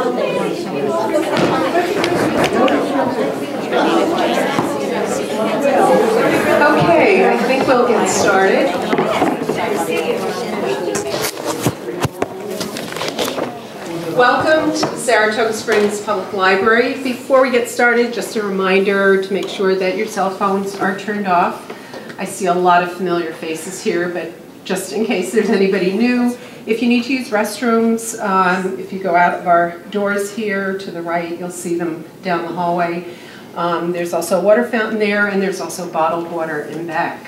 Okay, I think we'll get started. Welcome to the Saratoga Springs Public Library. Before we get started, just a reminder to make sure that your cell phones are turned off. I see a lot of familiar faces here, but just in case there's anybody new, if you need to use restrooms, if you go out of our doors here to the right, you'll see them down the hallway. There's also a water fountain there, and there's also bottled water in back.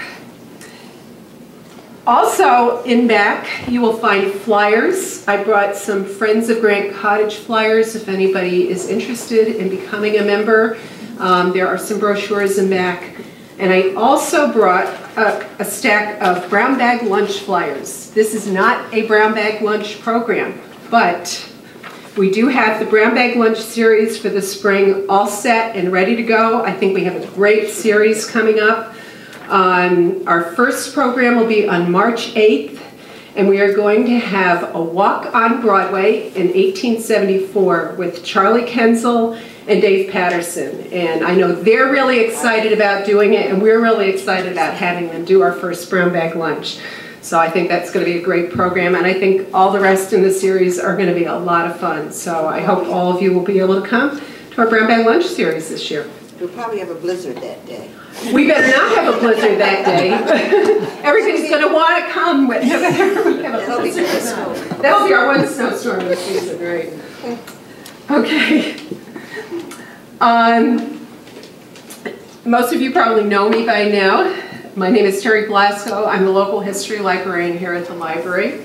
Also in back, you will find flyers. I brought some Friends of Grant Cottage flyers if anybody is interested in becoming a member. There are some brochures in back. And I also brought a stack of brown bag lunch flyers. This is not a brown bag lunch program, but we do have the brown bag lunch series for the spring all set and ready to go. I think we have a great series coming up. Our first program will be on March 8th, and we are going to have a walk on Broadway in 1874 with Charlie Kenzel and Dave Patterson. And I know they're really excited about doing it, and we're really excited about having them do our first brown bag lunch. So I think that's going to be a great program, and I think all the rest in the series are going to be a lot of fun. So I hope all of you will be able to come to our brown bag lunch series this year. We'll probably have a blizzard that day. We better not have a blizzard that day. Everybody's going to want to come with whenever we have a blizzard. That'll be our one snowstorm this season, right? Okay. Most of you probably know me by now. My name is Terry Blasco. I'm the local history librarian here at the library.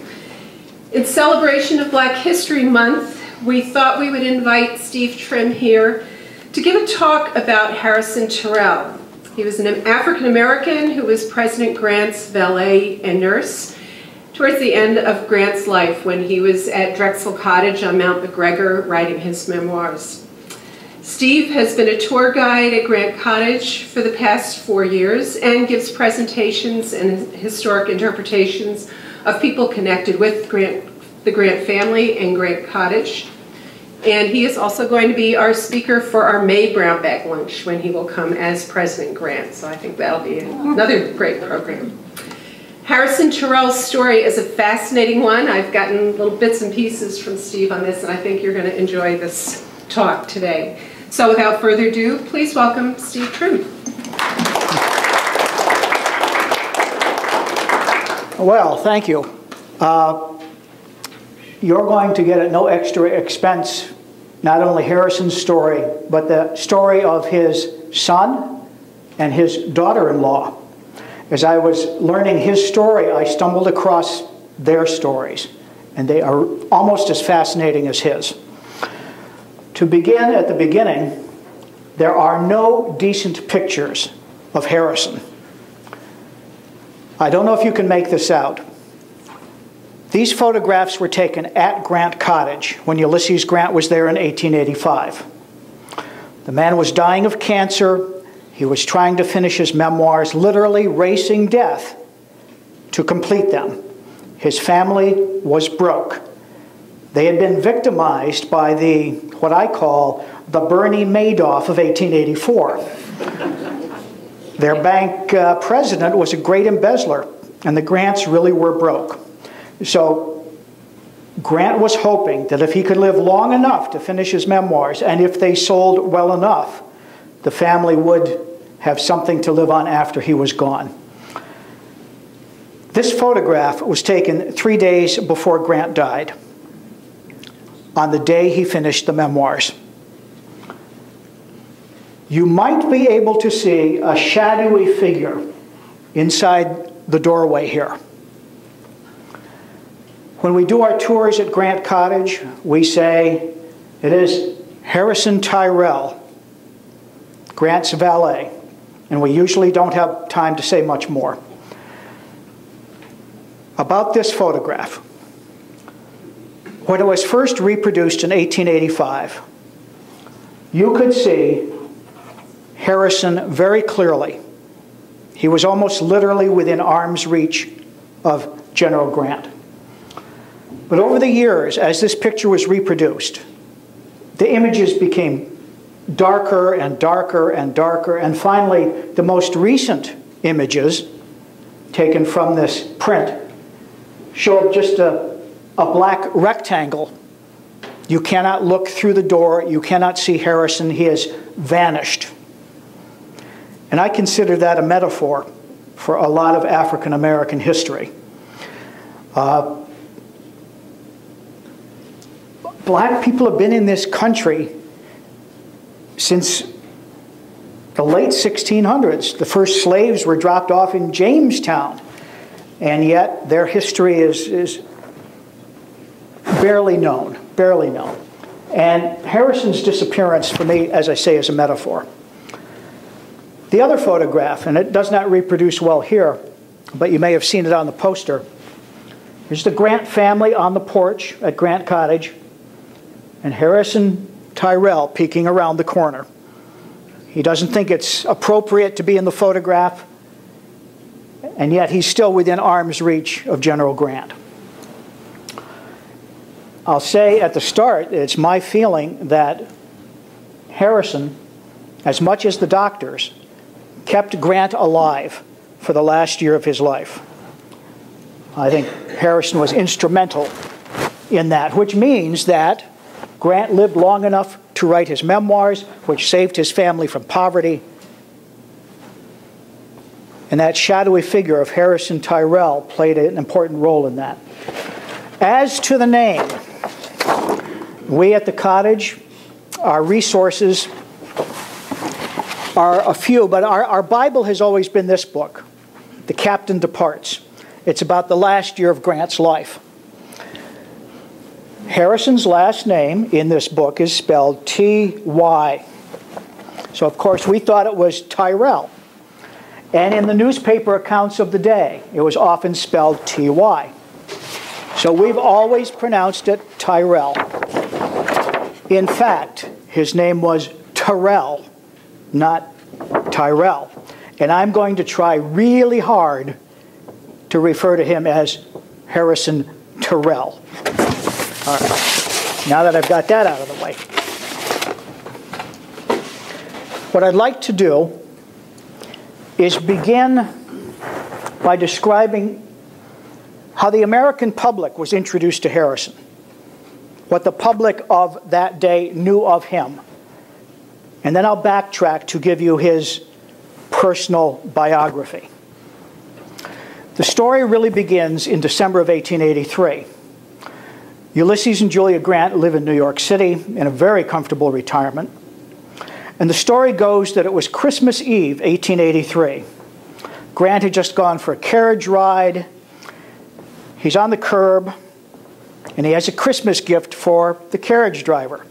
In celebration of Black History Month, we thought we would invite Steve Trimm here to give a talk about Harrison Terrell. He was an African American who was President Grant's valet and nurse towards the end of Grant's life when he was at Drexel Cottage on Mount McGregor writing his memoirs. Steve has been a tour guide at Grant Cottage for the past 4 years and gives presentations and historic interpretations of people connected with the Grant family and Grant Cottage. And he is also going to be our speaker for our May Brown Bag Lunch when he will come as President Grant. So I think that'll be another great program. Harrison Terrell's story is a fascinating one. I've gotten little bits and pieces from Steve on this, and I think you're going to enjoy this talk today. So without further ado, please welcome Steve Trimm. Well, thank you. You're going to get at no extra expense not only Harrison's story, but the story of his son and his daughter-in-law. As I was learning his story, I stumbled across their stories, and they are almost as fascinating as his. To begin at the beginning, there are no decent pictures of Harrison. I don't know if you can make this out. These photographs were taken at Grant Cottage when Ulysses Grant was there in 1885. The man was dying of cancer. He was trying to finish his memoirs, literally racing death to complete them. His family was broke. They had been victimized by what I call the Bernie Madoff of 1884. Their bank president was a great embezzler, and the Grants really were broke. So Grant was hoping that if he could live long enough to finish his memoirs, and if they sold well enough, the family would have something to live on after he was gone. This photograph was taken 3 days before Grant died, on the day he finished the memoirs. You might be able to see a shadowy figure inside the doorway here. When we do our tours at Grant Cottage, we say it is Harrison Terrell, Grant's valet, and we usually don't have time to say much more. About this photograph, when it was first reproduced in 1885, you could see Harrison very clearly. He was almost literally within arm's reach of General Grant. But over the years, as this picture was reproduced, the images became darker and darker and darker, and finally the most recent images taken from this print show just a black rectangle. You cannot look through the door, you cannot see Harrison, he has vanished. And I consider that a metaphor for a lot of African American history. Black people have been in this country since the late 1600s. The first slaves were dropped off in Jamestown, and yet their history is barely known, barely known. And Harrison's disappearance, for me, as I say, is a metaphor. The other photograph, and it does not reproduce well here, but you may have seen it on the poster. Here's the Grant family on the porch at Grant Cottage, and Harrison Terrell peeking around the corner. He doesn't think it's appropriate to be in the photograph, and yet he's still within arm's reach of General Grant. I'll say at the start, it's my feeling that Harrison, as much as the doctors, kept Grant alive for the last year of his life. I think Harrison was instrumental in that, which means that Grant lived long enough to write his memoirs, which saved his family from poverty. And that shadowy figure of Harrison Terrell played an important role in that. As to the name, we at the cottage, our resources are a few, but our Bible has always been this book, The Captain Departs. It's about the last year of Grant's life. Harrison's last name in this book is spelled T-Y. So, of course, we thought it was Terrell. And in the newspaper accounts of the day, it was often spelled T-Y. So we've always pronounced it Terrell. In fact, his name was Terrell, not Tyrell. And I'm going to try really hard to refer to him as Harrison Terrell. All right, now that I've got that out of the way. What I'd like to do is begin by describing how the American public was introduced to Harrison, what the public of that day knew of him. And then I'll backtrack to give you his personal biography. The story really begins in December of 1883. Ulysses and Julia Grant live in New York City in a very comfortable retirement. And the story goes that it was Christmas Eve, 1883. Grant had just gone for a carriage ride. He's on the curb, and he has a Christmas gift for the carriage driver.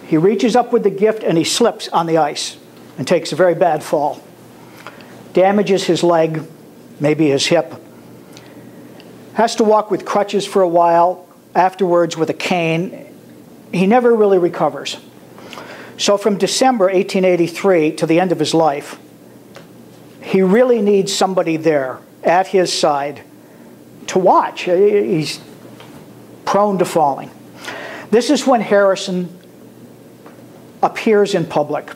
He reaches up with the gift, and he slips on the ice and takes a very bad fall. Damages his leg, maybe his hip. Has to walk with crutches for a while, afterwards with a cane. He never really recovers. So from December 1883 to the end of his life, he really needs somebody there at his side to watch. He's prone to falling. This is when Harrison appears in public.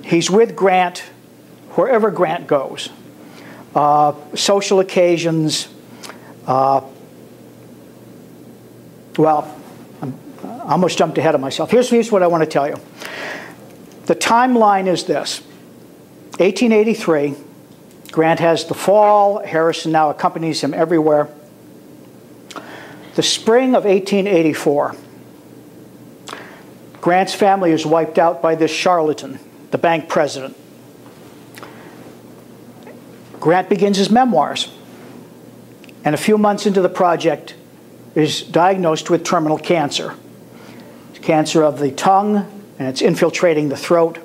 He's with Grant wherever Grant goes. Social occasions. Well, I almost jumped ahead of myself. Here's what I want to tell you. The timeline is this. 1883, Grant has the fall. Harrison now accompanies him everywhere. The spring of 1884, Grant's family is wiped out by this charlatan, the bank president. Grant begins his memoirs, and a few months into the project is diagnosed with terminal cancer. It's cancer of the tongue, and it's infiltrating the throat.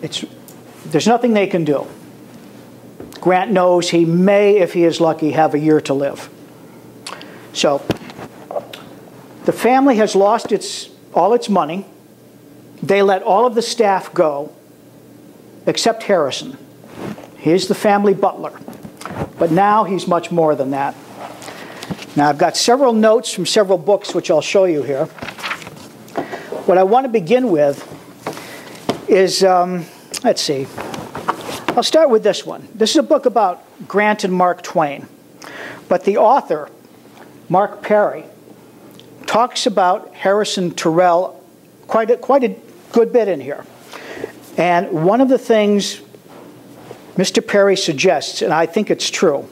There's nothing they can do. Grant knows he may, if he is lucky, have a year to live. So the family has lost all its money. They let all of the staff go, except Harrison. He is the family butler. But now he's much more than that. Now I've got several notes from several books which I'll show you here. What I want to begin with is, let's see, I'll start with this one. This is a book about Grant and Mark Twain. But the author, Mark Perry, talks about Harrison Terrell quite a good bit in here. And one of the things Mr. Perry suggests, and I think it's true,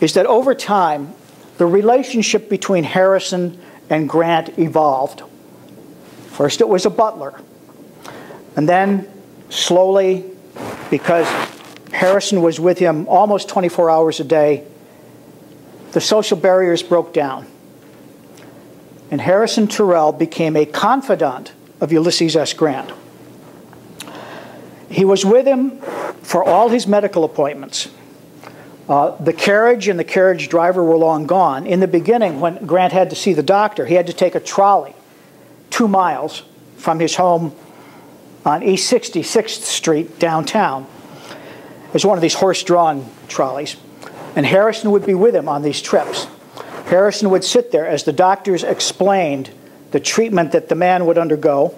is that over time, the relationship between Harrison and Grant evolved. First it was a butler, and then slowly, because Harrison was with him almost 24 hours a day, the social barriers broke down. And Harrison Terrell became a confidant of Ulysses S. Grant. He was with him for all his medical appointments. The carriage and the carriage driver were long gone. In the beginning, when Grant had to see the doctor, he had to take a trolley 2 miles from his home on East 66th Street downtown. It was one of these horse-drawn trolleys. And Harrison would be with him on these trips. Harrison would sit there as the doctors explained the treatment that the man would undergo.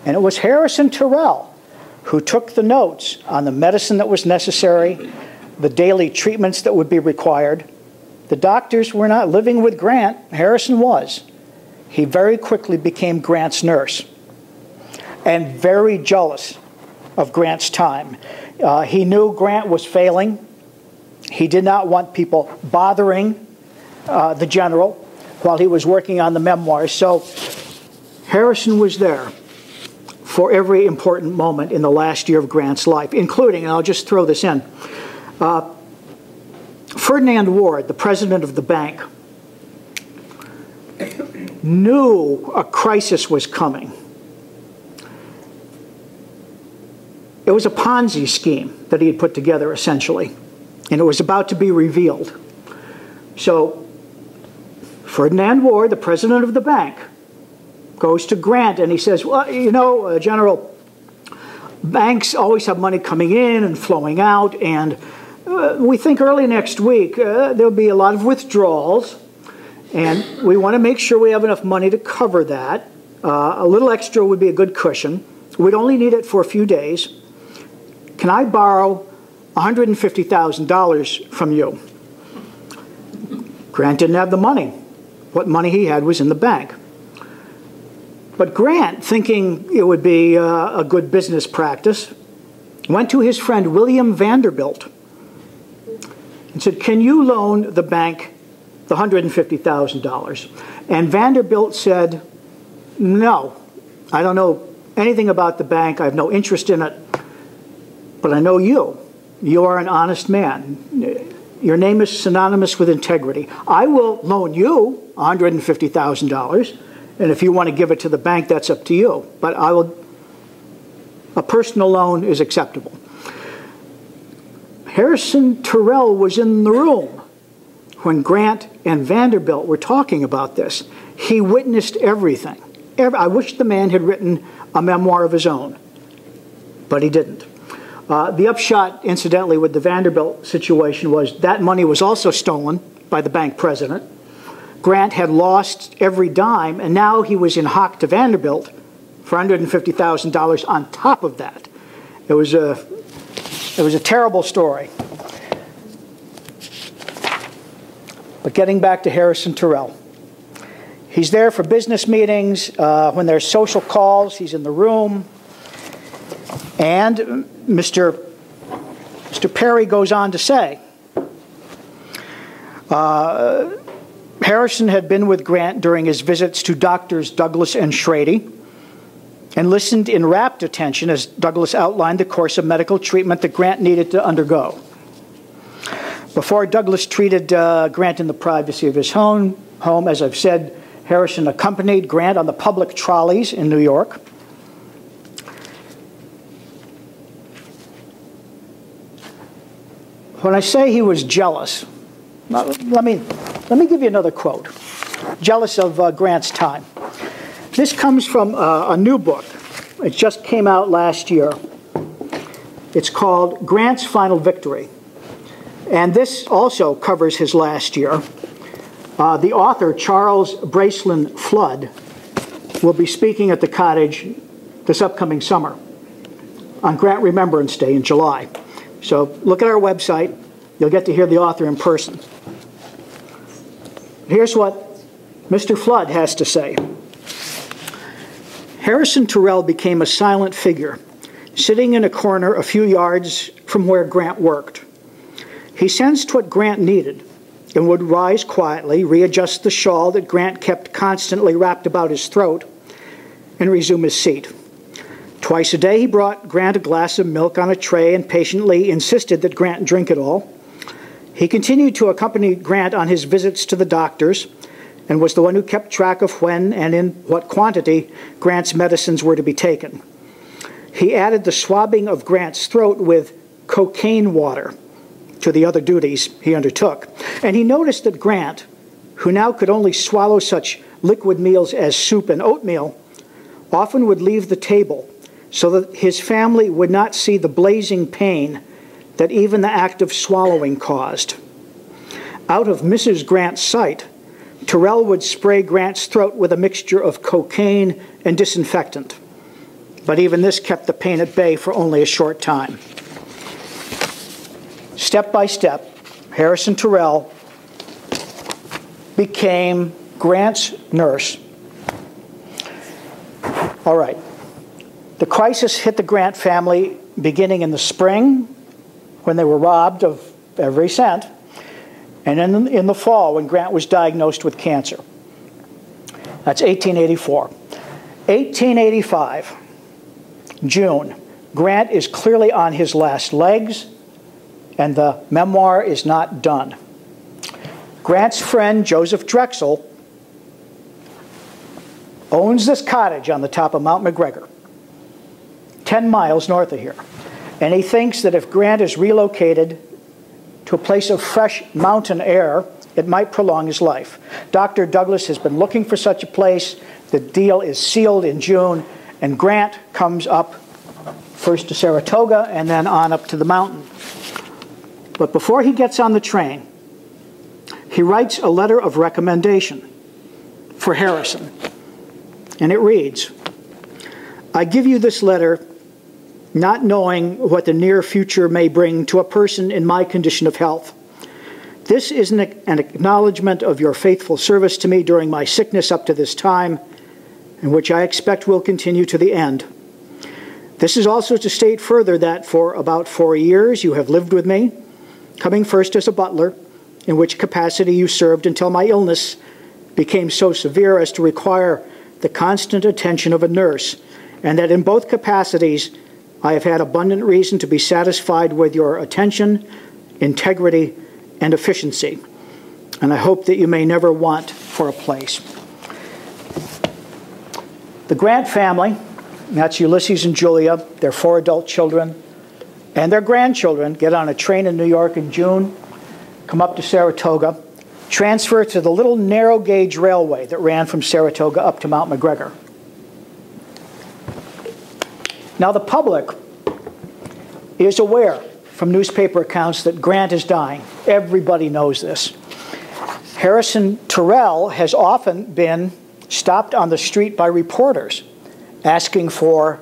And it was Harrison Terrell who took the notes on the medicine that was necessary, the daily treatments that would be required. The doctors were not living with Grant. Harrison was. He very quickly became Grant's nurse and very jealous of Grant's time. He knew Grant was failing. He did not want people bothering the general while he was working on the memoirs. So Harrison was there for every important moment in the last year of Grant's life, including, and I'll just throw this in, Ferdinand Ward, the president of the bank, knew a crisis was coming. It was a Ponzi scheme that he had put together, essentially, and it was about to be revealed. So Ferdinand Ward, the president of the bank, goes to Grant and he says, well, you know, General, banks always have money coming in and flowing out, and we think early next week there'll be a lot of withdrawals, and we want to make sure we have enough money to cover that. A little extra would be a good cushion. We'd only need it for a few days. Can I borrow $150,000 from you? Grant didn't have the money. What money he had was in the bank. But Grant, thinking it would be a good business practice, went to his friend William Vanderbilt and said, can you loan the bank the $150,000? And Vanderbilt said, no, I don't know anything about the bank. I have no interest in it. But I know you. You are an honest man. Your name is synonymous with integrity. I will loan you $150,000, and if you want to give it to the bank, that's up to you. But a personal loan is acceptable. Harrison Terrell was in the room when Grant and Vanderbilt were talking about this. He witnessed everything. I wish the man had written a memoir of his own, but he didn't. The upshot, incidentally, with the Vanderbilt situation was that money was also stolen by the bank president. Grant had lost every dime, and now he was in hock to Vanderbilt for $150,000 on top of that. It was a terrible story. But getting back to Harrison Terrell. He's there for business meetings. When there's social calls, he's in the room. And Mr. Perry goes on to say, Harrison had been with Grant during his visits to Doctors Douglas and Schrady and listened in rapt attention as Douglas outlined the course of medical treatment that Grant needed to undergo. Before Douglas treated Grant in the privacy of his home, as I've said, Harrison accompanied Grant on the public trolleys in New York. When I say he was jealous, let me give you another quote. Jealous of Grant's time. This comes from a new book. It just came out last year. It's called Grant's Final Victory. And this also covers his last year. The author, Charles Bracelin Flood, will be speaking at the cottage this upcoming summer on Grant Remembrance Day in July. So look at our website. You'll get to hear the author in person. Here's what Mr. Flood has to say. Harrison Terrell became a silent figure, sitting in a corner a few yards from where Grant worked. He sensed what Grant needed and would rise quietly, readjust the shawl that Grant kept constantly wrapped about his throat, and resume his seat. Twice a day he brought Grant a glass of milk on a tray and patiently insisted that Grant drink it all. He continued to accompany Grant on his visits to the doctors and was the one who kept track of when and in what quantity Grant's medicines were to be taken. He added the swabbing of Grant's throat with cocaine water to the other duties he undertook. And he noticed that Grant, who now could only swallow such liquid meals as soup and oatmeal, often would leave the table so that his family would not see the blazing pain that even the act of swallowing caused. Out of Mrs. Grant's sight, Terrell would spray Grant's throat with a mixture of cocaine and disinfectant. But even this kept the pain at bay for only a short time. Step by step, Harrison Terrell became Grant's nurse. All right. The crisis hit the Grant family beginning in the spring, when they were robbed of every cent, and in the fall when Grant was diagnosed with cancer. That's 1884. 1885, June, Grant is clearly on his last legs, and the memoir is not done. Grant's friend, Joseph Drexel, owns this cottage on the top of Mount McGregor, 10 miles north of here. And he thinks that if Grant is relocated to a place of fresh mountain air, it might prolong his life. Dr. Douglas has been looking for such a place. The deal is sealed in June, and Grant comes up first to Saratoga and then on up to the mountain. But before he gets on the train, he writes a letter of recommendation for Harrison. And it reads, "I give you this letter not knowing what the near future may bring to a person in my condition of health. This is an acknowledgement of your faithful service to me during my sickness up to this time, and which I expect will continue to the end. This is also to state further that for about 4 years you have lived with me, coming first as a butler, in which capacity you served until my illness became so severe as to require the constant attention of a nurse, and that in both capacities I have had abundant reason to be satisfied with your attention, integrity, and efficiency, and I hope that you may never want for a place." The Grant family, that's Ulysses and Julia, their 4 adult children, and their grandchildren, get on a train in New York in June, come up to Saratoga, transfer to the little narrow gauge railway that ran from Saratoga up to Mount McGregor. Now the public is aware from newspaper accounts that Grant is dying. Everybody knows this. Harrison Terrell has often been stopped on the street by reporters asking for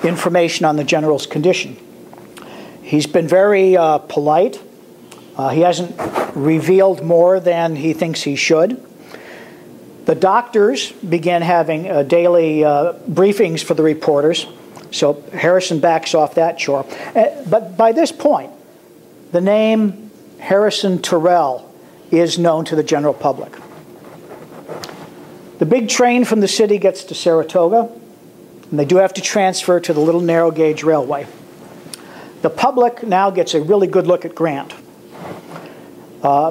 information on the general's condition. He's been very polite. He hasn't revealed more than he thinks he should. The doctors began having daily briefings for the reporters, so Harrison backs off that chore. But by this point, the name Harrison Terrell is known to the general public. The big train from the city gets to Saratoga, and they do have to transfer to the little narrow gauge railway. The public now gets a really good look at Grant.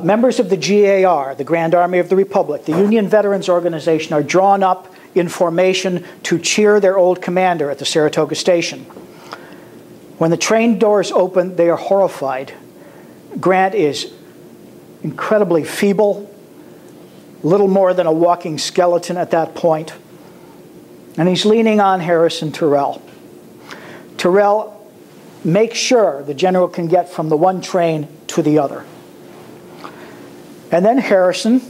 Members of the GAR, the Grand Army of the Republic, the Union Veterans Organization, are drawn up in formation to cheer their old commander at the Saratoga station. When the train doors open, they are horrified. Grant is incredibly feeble, little more than a walking skeleton at that point, and he's leaning on Harrison Terrell. Terrell makes sure the general can get from the one train to the other. And then Harrison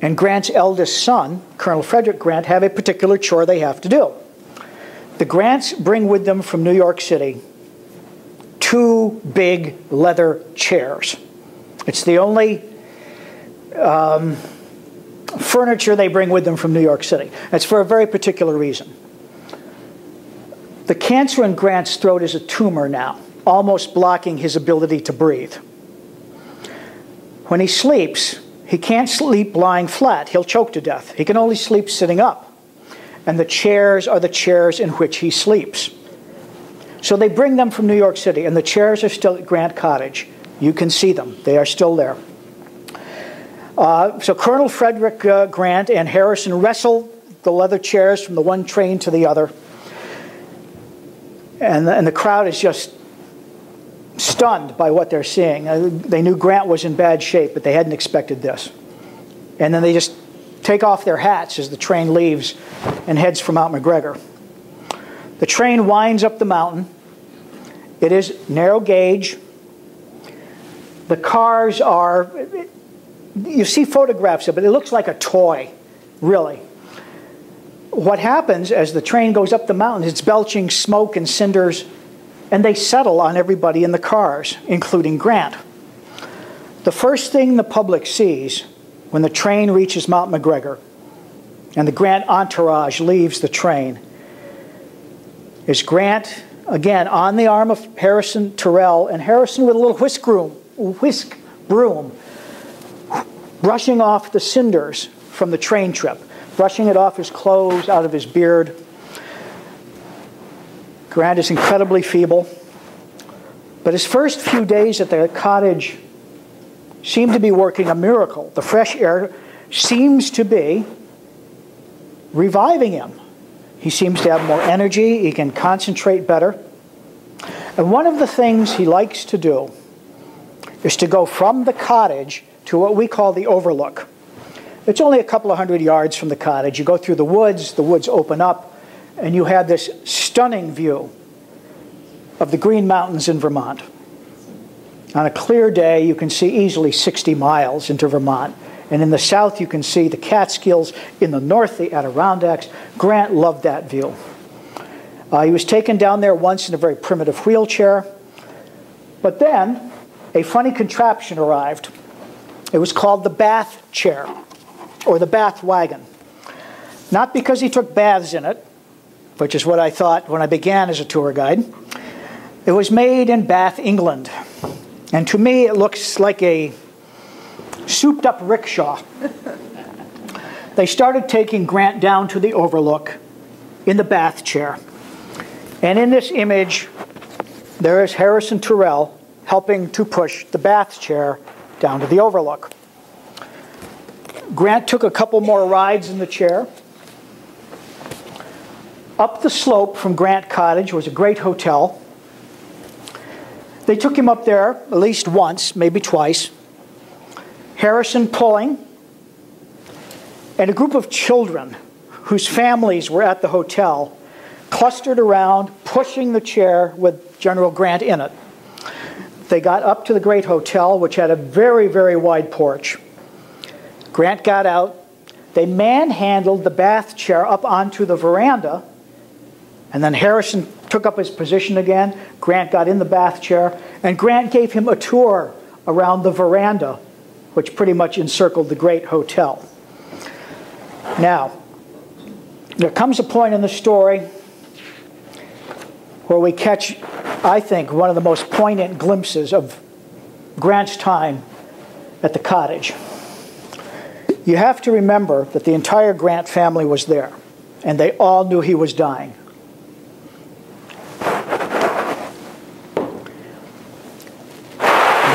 and Grant's eldest son, Colonel Frederick Grant, have a particular chore they have to do. The Grants bring with them from New York City 2 big leather chairs. It's the only furniture they bring with them from New York City. That's for a very particular reason. The cancer in Grant's throat is a tumor now, almost blocking his ability to breathe. When he sleeps, he can't sleep lying flat. He'll choke to death. He can only sleep sitting up. And the chairs are the chairs in which he sleeps. So they bring them from New York City, and the chairs are still at Grant Cottage. You can see them. They are still there. So Colonel Frederick Grant and Harrison wrestle the leather chairs from the one train to the other. And the crowd is just stunned by what they're seeing. They knew Grant was in bad shape, but they hadn't expected this. And then they just take off their hats as the train leaves and heads for Mount McGregor. The train winds up the mountain. It is narrow gauge. The cars are, you see photographs of it, it looks like a toy, really. What happens as the train goes up the mountain, it's belching smoke and cinders, and they settle on everybody in the cars, including Grant. The first thing the public sees when the train reaches Mount McGregor and the Grant entourage leaves the train is Grant, again, on the arm of Harrison Terrell, and Harrison with a little whisk broom, brushing off the cinders from the train trip, brushing it off his clothes, out of his beard. Grant is incredibly feeble, but his first few days at the cottage seem to be working a miracle. The fresh air seems to be reviving him. He seems to have more energy, he can concentrate better. And one of the things he likes to do is to go from the cottage to what we call the overlook. It's only a couple of 100 yards from the cottage. You go through the woods open up, and you have this stunning view of the Green Mountains in Vermont. On a clear day, you can see easily 60 miles into Vermont. And in the south, you can see the Catskills. In the north, the Adirondacks. Grant loved that view. He was taken down there once in a very primitive wheelchair. But then, a funny contraption arrived. It was called the bath chair, or the bath wagon. Not because he took baths in it, which is what I thought when I began as a tour guide. It was made in Bath, England. And to me, it looks like a souped-up rickshaw. They started taking Grant down to the overlook in the bath chair. And in this image, there is Harrison Terrell helping to push the bath chair down to the overlook. Grant took a couple more rides in the chair. Up the slope from Grant Cottage was a great hotel. They took him up there at least once, maybe twice. Harrison pulling, and a group of children whose families were at the hotel clustered around, pushing the chair with General Grant in it. They got up to the great hotel, which had a very, very wide porch. Grant got out. They manhandled the bath chair up onto the veranda, and then Harrison took up his position again. Grant got in the bath chair, and Grant gave him a tour around the veranda, which pretty much encircled the great hotel. Now, there comes a point in the story where we catch, I think, one of the most poignant glimpses of Grant's time at the cottage. You have to remember that the entire Grant family was there, and they all knew he was dying.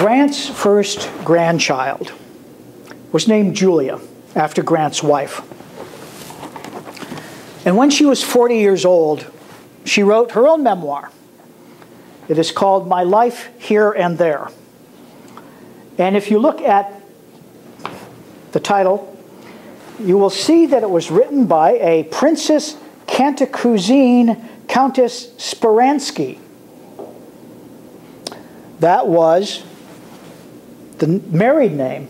Grant's first grandchild was named Julia, after Grant's wife. And when she was 40 years old, she wrote her own memoir. It is called My Life Here and There. And if you look at the title, you will see that it was written by a Princess Cantacuzene Countess Speransky. That was the married name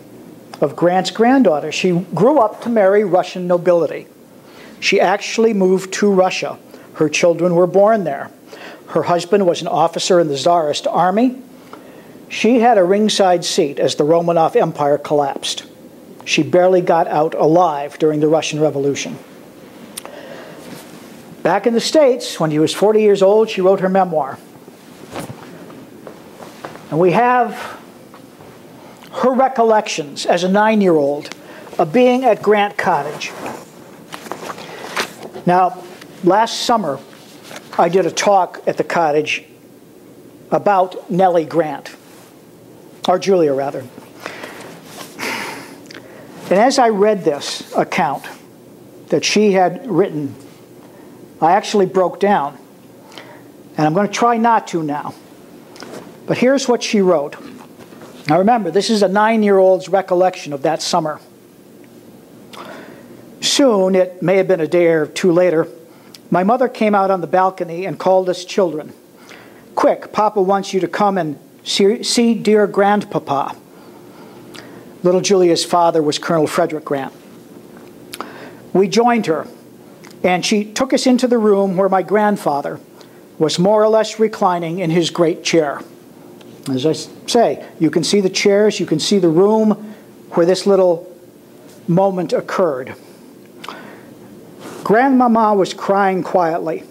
of Grant's granddaughter. She grew up to marry Russian nobility. She actually moved to Russia. Her children were born there. Her husband was an officer in the Tsarist army. She had a ringside seat as the Romanov Empire collapsed. She barely got out alive during the Russian Revolution. Back in the States, when she was 40 years old, she wrote her memoir. And we have her recollections as a 9-year-old of being at Grant Cottage. Now, last summer, I did a talk at the cottage about Nellie Grant, or Julia rather. And as I read this account that she had written, I actually broke down. And I'm going to try not to now. But here's what she wrote. Now remember, this is a 9-year-old's recollection of that summer. Soon, it may have been a day or two later, my mother came out on the balcony and called us children. "Quick, Papa wants you to come and see dear Grandpapa." Little Julia's father was Colonel Frederick Grant. We joined her, and she took us into the room where my grandfather was more or less reclining in his great chair. As I say, you can see the chairs, you can see the room where this little moment occurred. Grandmama was crying quietly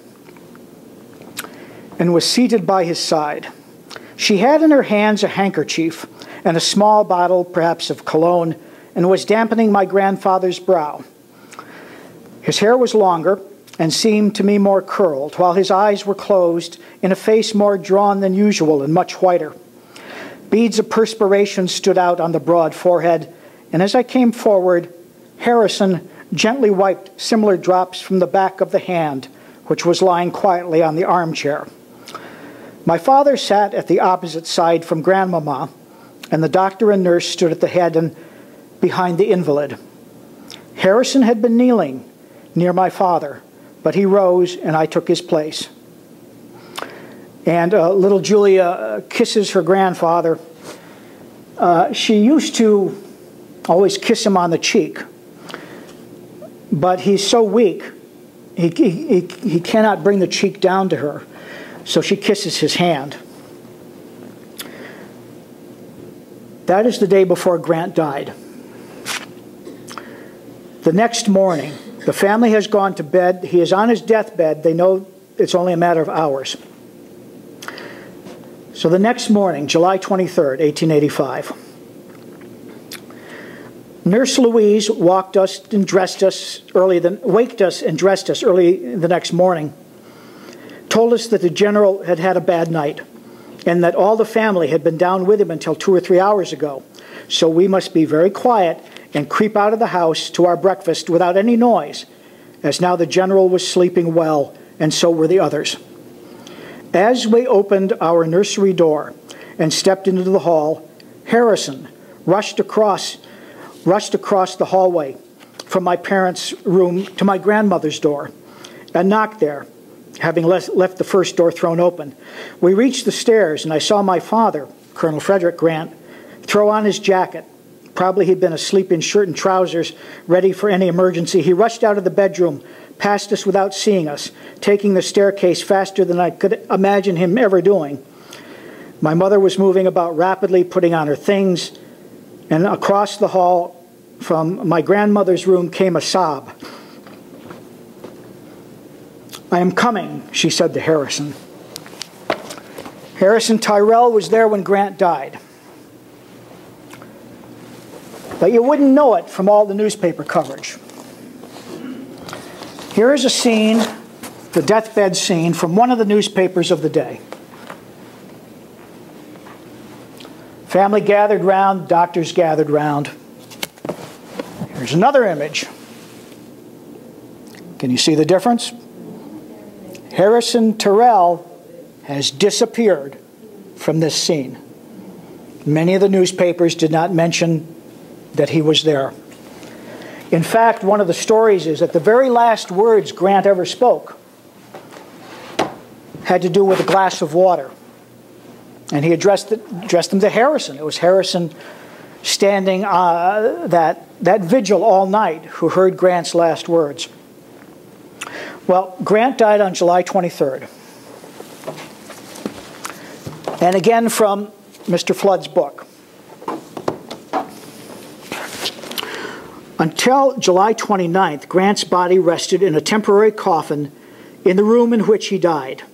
and was seated by his side. She had in her hands a handkerchief and a small bottle, perhaps of cologne, and was dampening my grandfather's brow. His hair was longer and seemed to me more curled, while his eyes were closed in a face more drawn than usual and much whiter. Beads of perspiration stood out on the broad forehead, and as I came forward, Harrison gently wiped similar drops from the back of the hand, which was lying quietly on the armchair. My father sat at the opposite side from Grandmama, and the doctor and nurse stood at the head and behind the invalid. Harrison had been kneeling near my father, but he rose and I took his place. And little Julia kisses her grandfather. She used to always kiss him on the cheek, but he's so weak, he cannot bring the cheek down to her, so she kisses his hand. That is the day before Grant died. The next morning, the family has gone to bed. He is on his deathbed. They know it's only a matter of hours. So the next morning, July 23rd, 1885, Nurse Louise waked us and dressed us early the next morning, told us that the general had had a bad night, and that all the family had been down with him until 2 or 3 hours ago. So we must be very quiet and creep out of the house to our breakfast without any noise, as now the general was sleeping well, and so were the others. As we opened our nursery door and stepped into the hall, Harrison rushed across the hallway from my parents' room to my grandmother's door and knocked there, having left the first door thrown open. We reached the stairs, and I saw my father, Colonel Frederick Grant, throw on his jacket. Probably he'd been asleep in shirt and trousers, ready for any emergency. He rushed out of the bedroom, past us without seeing us, taking the staircase faster than I could imagine him ever doing. My mother was moving about rapidly, putting on her things, and across the hall from my grandmother's room came a sob. "I am coming," she said to Harrison. Harrison Terrell was there when Grant died. But you wouldn't know it from all the newspaper coverage. Here is a scene, the deathbed scene, from one of the newspapers of the day. Family gathered round, doctors gathered round. Here's another image. Can you see the difference? Harrison Terrell has disappeared from this scene. Many of the newspapers did not mention that he was there. In fact, one of the stories is that the very last words Grant ever spoke had to do with a glass of water. And he addressed them to Harrison. It was Harrison standing that vigil all night who heard Grant's last words. Well, Grant died on July 23rd. And again from Mr. Flood's book. Until July 29th, Grant's body rested in a temporary coffin in the room in which he died.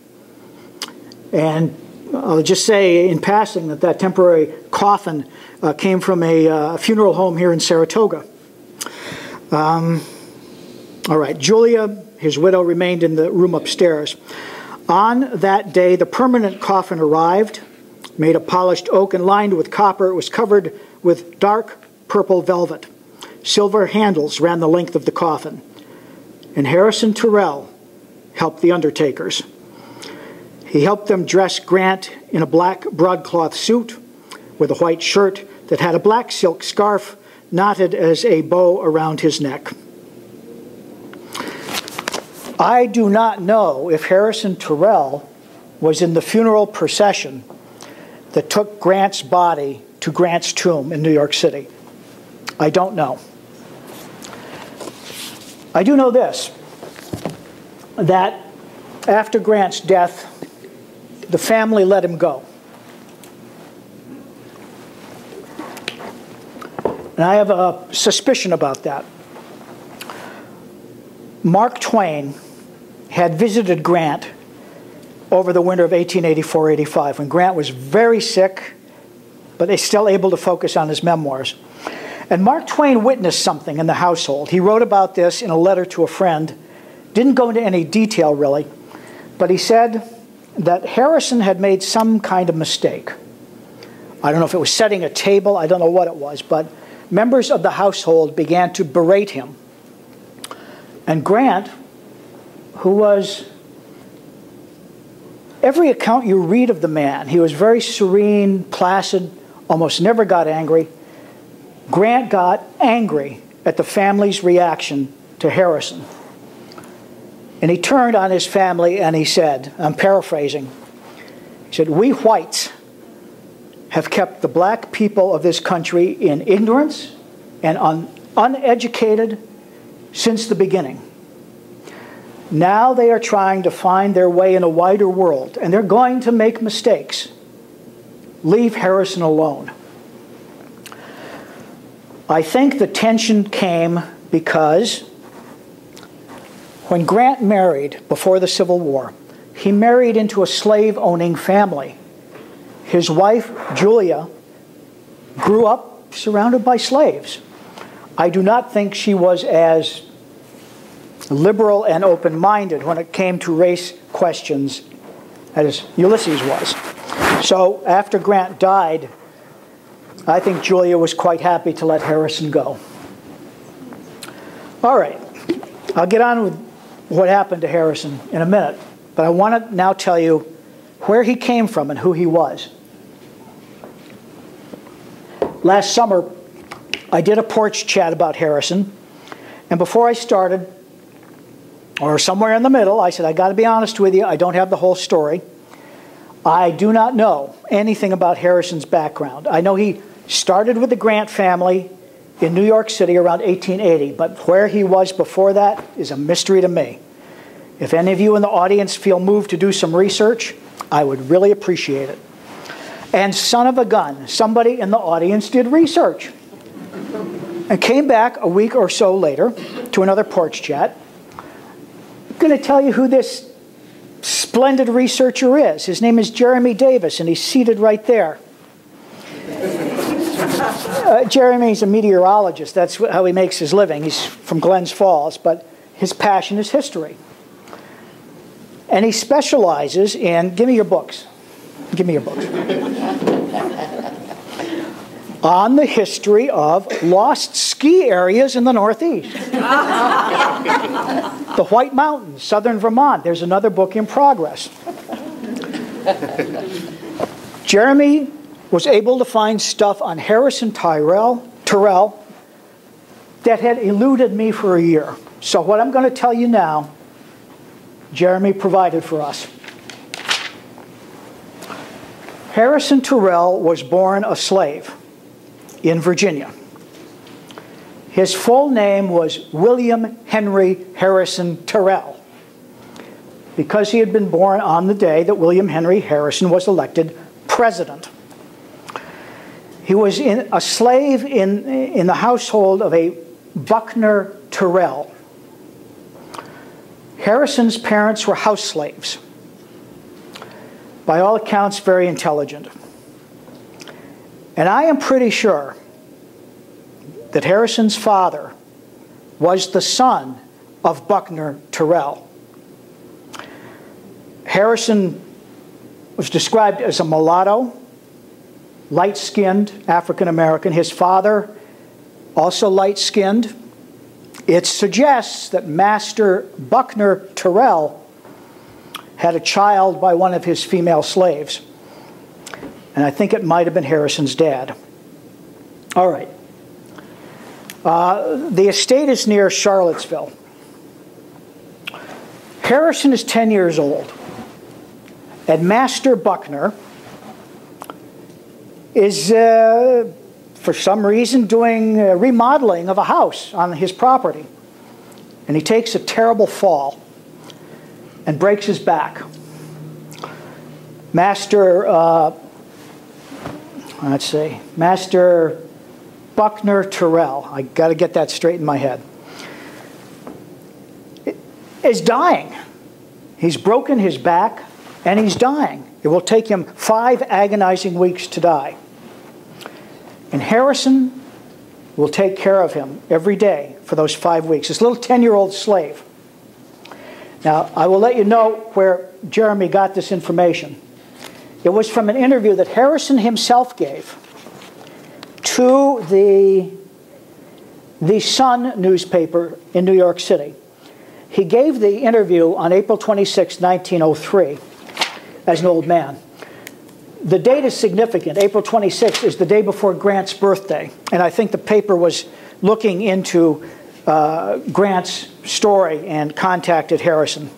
And I'll just say in passing that that temporary coffin came from a funeral home here in Saratoga. All right, Julia, his widow, remained in the room upstairs. On that day, the permanent coffin arrived, made of polished oak and lined with copper. It was covered with dark purple velvet. Silver handles ran the length of the coffin. And Harrison Terrell helped the undertakers. He helped them dress Grant in a black broadcloth suit with a white shirt that had a black silk scarf knotted as a bow around his neck. I do not know if Harrison Terrell was in the funeral procession that took Grant's body to Grant's tomb in New York City. I don't know. I do know this, that after Grant's death, the family let him go. And I have a suspicion about that. Mark Twain had visited Grant over the winter of 1884-85 when Grant was very sick, but they still able to focus on his memoirs. And Mark Twain witnessed something in the household. He wrote about this in a letter to a friend. Didn't go into any detail, really, but he said that Harrison had made some kind of mistake. I don't know if it was setting a table, I don't know what it was, but members of the household began to berate him. And Grant, who was, every account you read of the man, he was very serene, placid, almost never got angry. Grant got angry at the family's reaction to Harrison. And he turned on his family and he said, I'm paraphrasing, he said, "We whites have kept the black people of this country in ignorance and uneducated since the beginning. Now they are trying to find their way in a wider world, and they're going to make mistakes. Leave Harrison alone." I think the tension came because when Grant married before the Civil War, he married into a slave-owning family. His wife, Julia, grew up surrounded by slaves. I do not think she was as liberal and open-minded when it came to race questions as Ulysses was. So after Grant died, I think Julia was quite happy to let Harrison go. All right, I'll get on with what happened to Harrison in a minute, but I want to now tell you where he came from and who he was. Last summer, I did a porch chat about Harrison, and before I started, or somewhere in the middle, I said, I got to be honest with you, I don't have the whole story. I do not know anything about Harrison's background. I know he started with the Grant family in New York City around 1880, but where he was before that is a mystery to me. If any of you in the audience feel moved to do some research, I would really appreciate it. And son of a gun, somebody in the audience did research and came back a week or so later to another porch chat. I'm going to tell you who this splendid researcher is. His name is Jeremy Davis, and he's seated right there. Jeremy's a meteorologist. That's how he makes his living. He's from Glens Falls, but his passion is history. And he specializes in, give me your books. Give me your books. On the history of lost ski areas in the Northeast. The White Mountains, southern Vermont. There's another book in progress. Jeremy was able to find stuff on Harrison Terrell that had eluded me for a year. So what I'm going to tell you now, Jeremy provided for us. Harrison Terrell was born a slave. in Virginia. His full name was William Henry Harrison Terrell, because he had been born on the day that William Henry Harrison was elected president. He was a slave in the household of a Buckner Terrell. Harrison's parents were house slaves. By all accounts, very intelligent. And I am pretty sure that Harrison's father was the son of Buckner Terrell. Harrison was described as a mulatto, light-skinned African-American. His father, also light-skinned. It suggests that Master Buckner Terrell had a child by one of his female slaves. And I think it might have been Harrison's dad. All right. The estate is near Charlottesville. Harrison is 10 years old. And Master Buckner is, for some reason, doing remodeling of a house on his property. And he takes a terrible fall and breaks his back. Master Buckner Terrell, I got to get that straight in my head, is dying. He's broken his back and he's dying. It will take him 5 agonizing weeks to die. And Harrison will take care of him every day for those 5 weeks. This little 10-year-old slave. Now, I will let you know where Jeremy got this information. It was from an interview that Harrison himself gave to the Sun newspaper in New York City. He gave the interview on April 26, 1903, as an old man. The date is significant. April 26 is the day before Grant's birthday, and I think the paper was looking into Grant's story and contacted Harrison.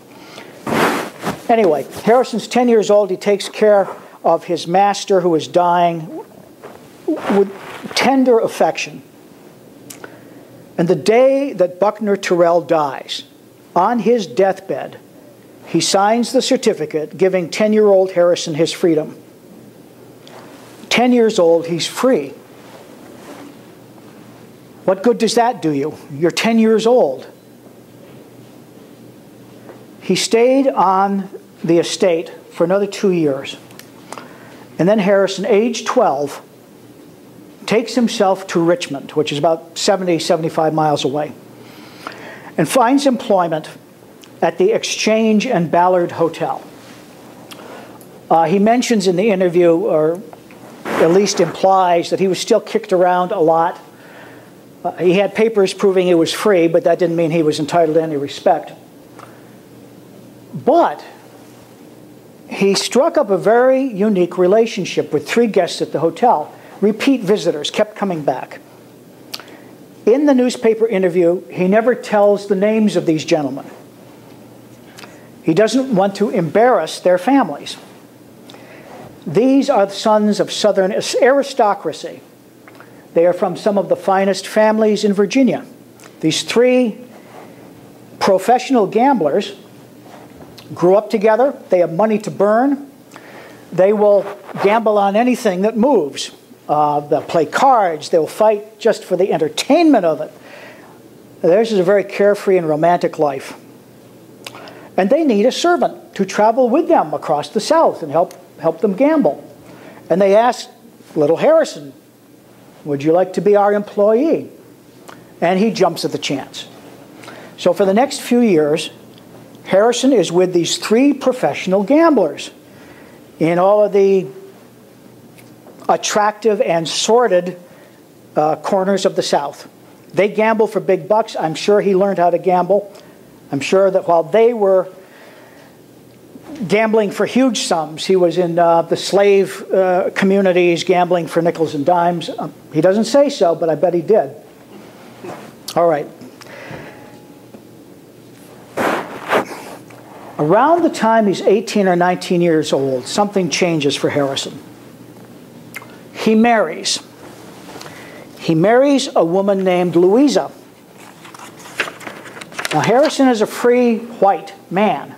Anyway, Harrison's 10 years old. He takes care of his master who is dying with tender affection. And the day that Buckner Terrell dies, on his deathbed, he signs the certificate giving 10-year-old Harrison his freedom. 10 years old, he's free. What good does that do you? You're 10 years old. He stayed on the estate for another 2 years. And then Harrison, age 12, takes himself to Richmond, which is about 70, 75 miles away, and finds employment at the Exchange and Ballard Hotel. He mentions in the interview, or at least implies, that he was still kicked around a lot. He had papers proving he was free, but that didn't mean he was entitled to any respect. But he struck up a very unique relationship with 3 guests at the hotel. Repeat visitors kept coming back. In the newspaper interview, he never tells the names of these gentlemen. He doesn't want to embarrass their families. These are the sons of Southern aristocracy. They are from some of the finest families in Virginia. These 3 professional gamblers grew up together. They have money to burn. They will gamble on anything that moves. They'll play cards. They'll fight just for the entertainment of it. Theirs is a very carefree and romantic life. And they need a servant to travel with them across the South and help them gamble. And they asked little Harrison, would you like to be our employee? And he jumps at the chance. So for the next few years, Harrison is with these 3 professional gamblers in all of the attractive and sordid corners of the South. They gamble for big bucks. I'm sure he learned how to gamble. I'm sure that while they were gambling for huge sums, he was in the slave communities gambling for nickels and dimes. He doesn't say so, but I bet he did. All right. Around the time he's 18 or 19 years old, something changes for Harrison. He marries. he marries a woman named Louisa. Now, Harrison is a free white man.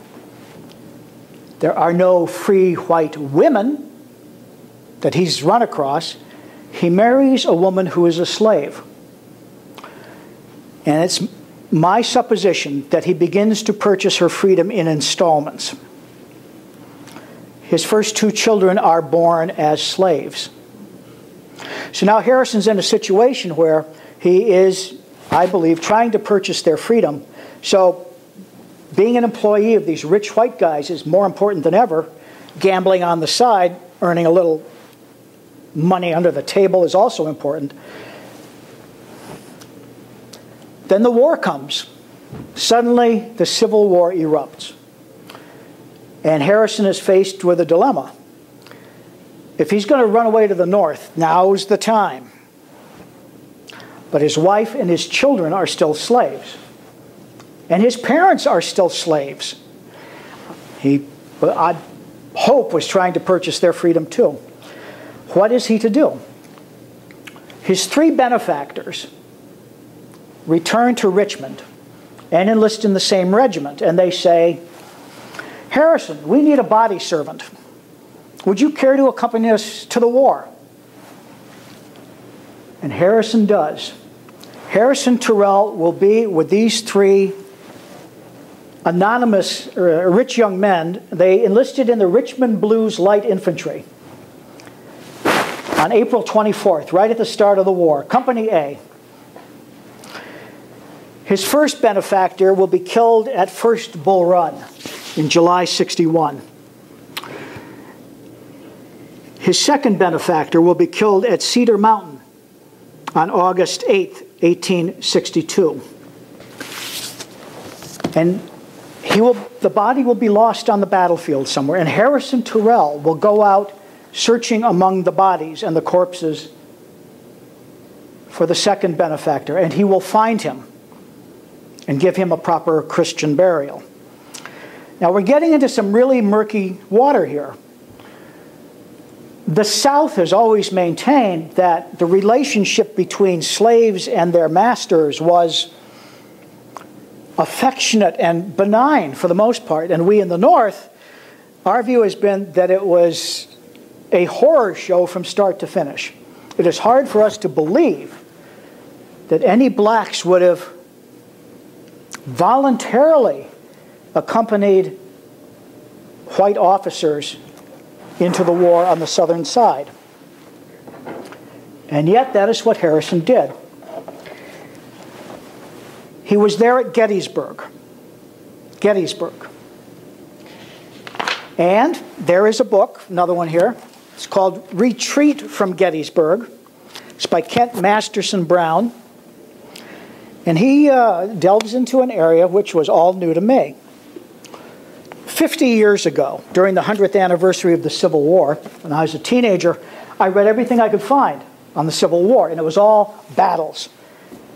There are no free white women that he's run across. He marries a woman who is a slave. And it's my supposition that he begins to purchase her freedom in installments. His first 2 children are born as slaves. So now Harrison's in a situation where he is, I believe, trying to purchase their freedom. So being an employee of these rich white guys is more important than ever. Gambling on the side, earning a little money under the table is also important. Then the war comes. Suddenly, the Civil War erupts. And Harrison is faced with a dilemma. If he's going to run away to the north, now's the time. But his wife and his children are still slaves. And his parents are still slaves. I hope, was trying to purchase their freedom too. What is he to do? His 3 benefactors return to Richmond and enlist in the same regiment. And they say, Harrison, we need a body servant. Would you care to accompany us to the war? And Harrison does. Harrison Terrell will be with these 3 anonymous, rich young men. They enlisted in the Richmond Blues Light Infantry on April 24th, right at the start of the war, Company A. His first benefactor will be killed at First Bull Run in July 61. His second benefactor will be killed at Cedar Mountain on August 8th, 1862. And the body will be lost on the battlefield somewhere, and Harrison Terrell will go out searching among the bodies and the corpses for the second benefactor, and he will find him and give him a proper Christian burial. Now, we're getting into some really murky water here. The South has always maintained that the relationship between slaves and their masters was affectionate and benign for the most part. And we in the North, our view has been that it was a horror show from start to finish. It is hard for us to believe that any blacks would have voluntarily accompanied white officers into the war on the southern side. And yet that is what Harrison did. He was there at Gettysburg. And there is a book, another one here. It's called Retreat from Gettysburg. It's by Kent Masterson Brown. And he delves into an area which was all new to me. 50 years ago, during the 100th anniversary of the Civil War, when I was a teenager, I read everything I could find on the Civil War, and it was all battles.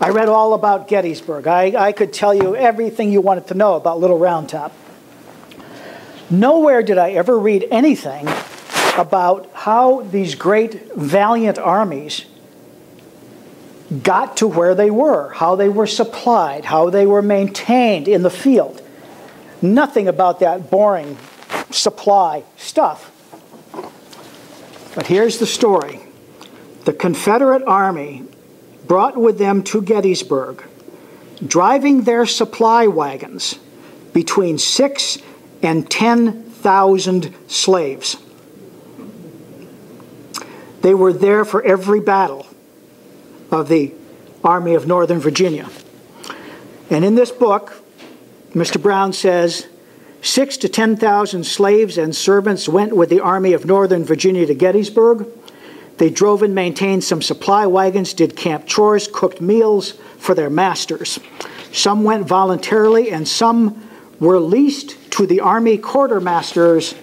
I read all about Gettysburg. I could tell you everything you wanted to know about Little Round Top. Nowhere did I ever read anything about how these great, valiant armies got to where they were, how they were supplied, how they were maintained in the field. Nothing about that boring supply stuff. But here's the story. The Confederate Army brought with them to Gettysburg, driving their supply wagons, between 6,000 and 10,000 slaves. They were there for every battle of the Army of Northern Virginia. And in this book, Mr. Brown says, 6,000 to 10,000 slaves and servants went with the Army of Northern Virginia to Gettysburg. They drove and maintained some supply wagons, did camp chores, cooked meals for their masters. Some went voluntarily, and some were leased to the Army quartermasters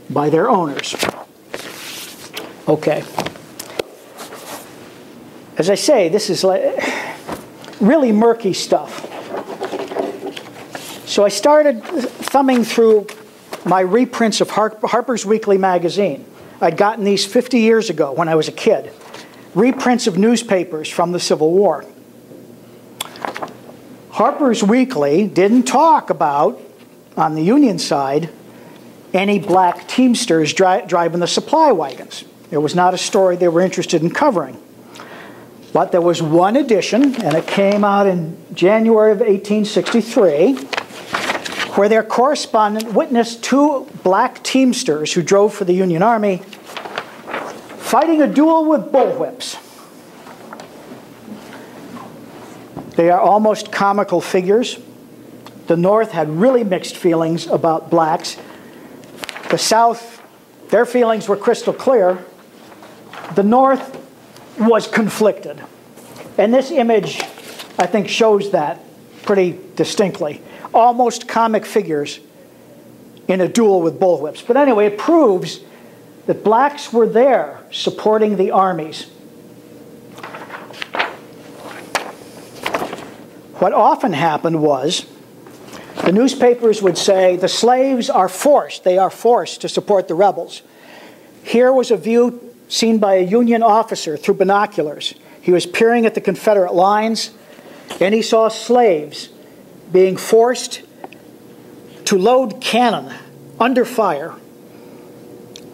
by their owners. Okay. As I say, this is really murky stuff. So I started thumbing through my reprints of Harper's Weekly magazine. I'd gotten these 50 years ago when I was a kid. reprints of newspapers from the Civil War. Harper's Weekly didn't talk about, on the Union side, any black teamsters driving the supply wagons. It was not a story they were interested in covering. But there was one edition, and it came out in January of 1863, where their correspondent witnessed two black teamsters who drove for the Union Army fighting a duel with bullwhips. They are almost comical figures. The North had really mixed feelings about blacks. The South, their feelings were crystal clear. The North was conflicted. And this image, I think, shows that pretty distinctly. Almost comic figures in a duel with bullwhips. But anyway, it proves that blacks were there supporting the armies. What often happened was the newspapers would say the slaves are forced, they are forced to support the rebels. Here was a view seen by a Union officer through binoculars. He was peering at the Confederate lines, and he saw slaves being forced to load cannon under fire.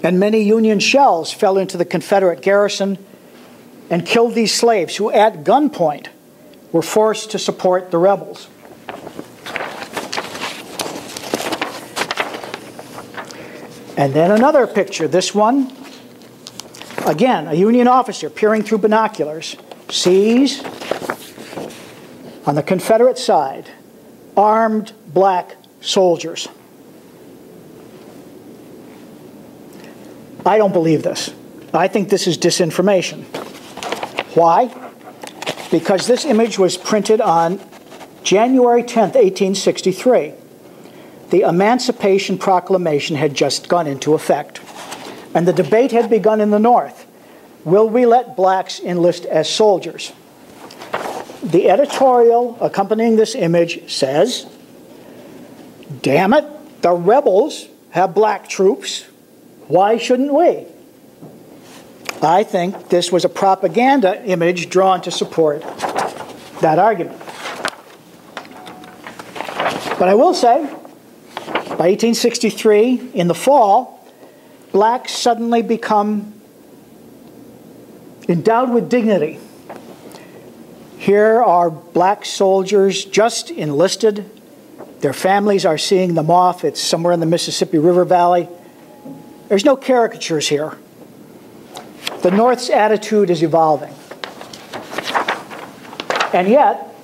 And many Union shells fell into the Confederate garrison and killed these slaves who, at gunpoint, were forced to support the rebels. And then another picture, this one, again, a Union officer peering through binoculars, sees on the Confederate side armed black soldiers. I don't believe this. I think this is disinformation. Why? Because this image was printed on January 10th, 1863. The Emancipation Proclamation had just gone into effect, and the debate had begun in the North. Will we let blacks enlist as soldiers? The editorial accompanying this image says, damn it, the rebels have black troops. Why shouldn't we? I think this was a propaganda image drawn to support that argument. But I will say, by 1863, in the fall, blacks suddenly become endowed with dignity. Here are black soldiers just enlisted. Their families are seeing them off. It's somewhere in the Mississippi River Valley. There's no caricatures here. The North's attitude is evolving. And yet,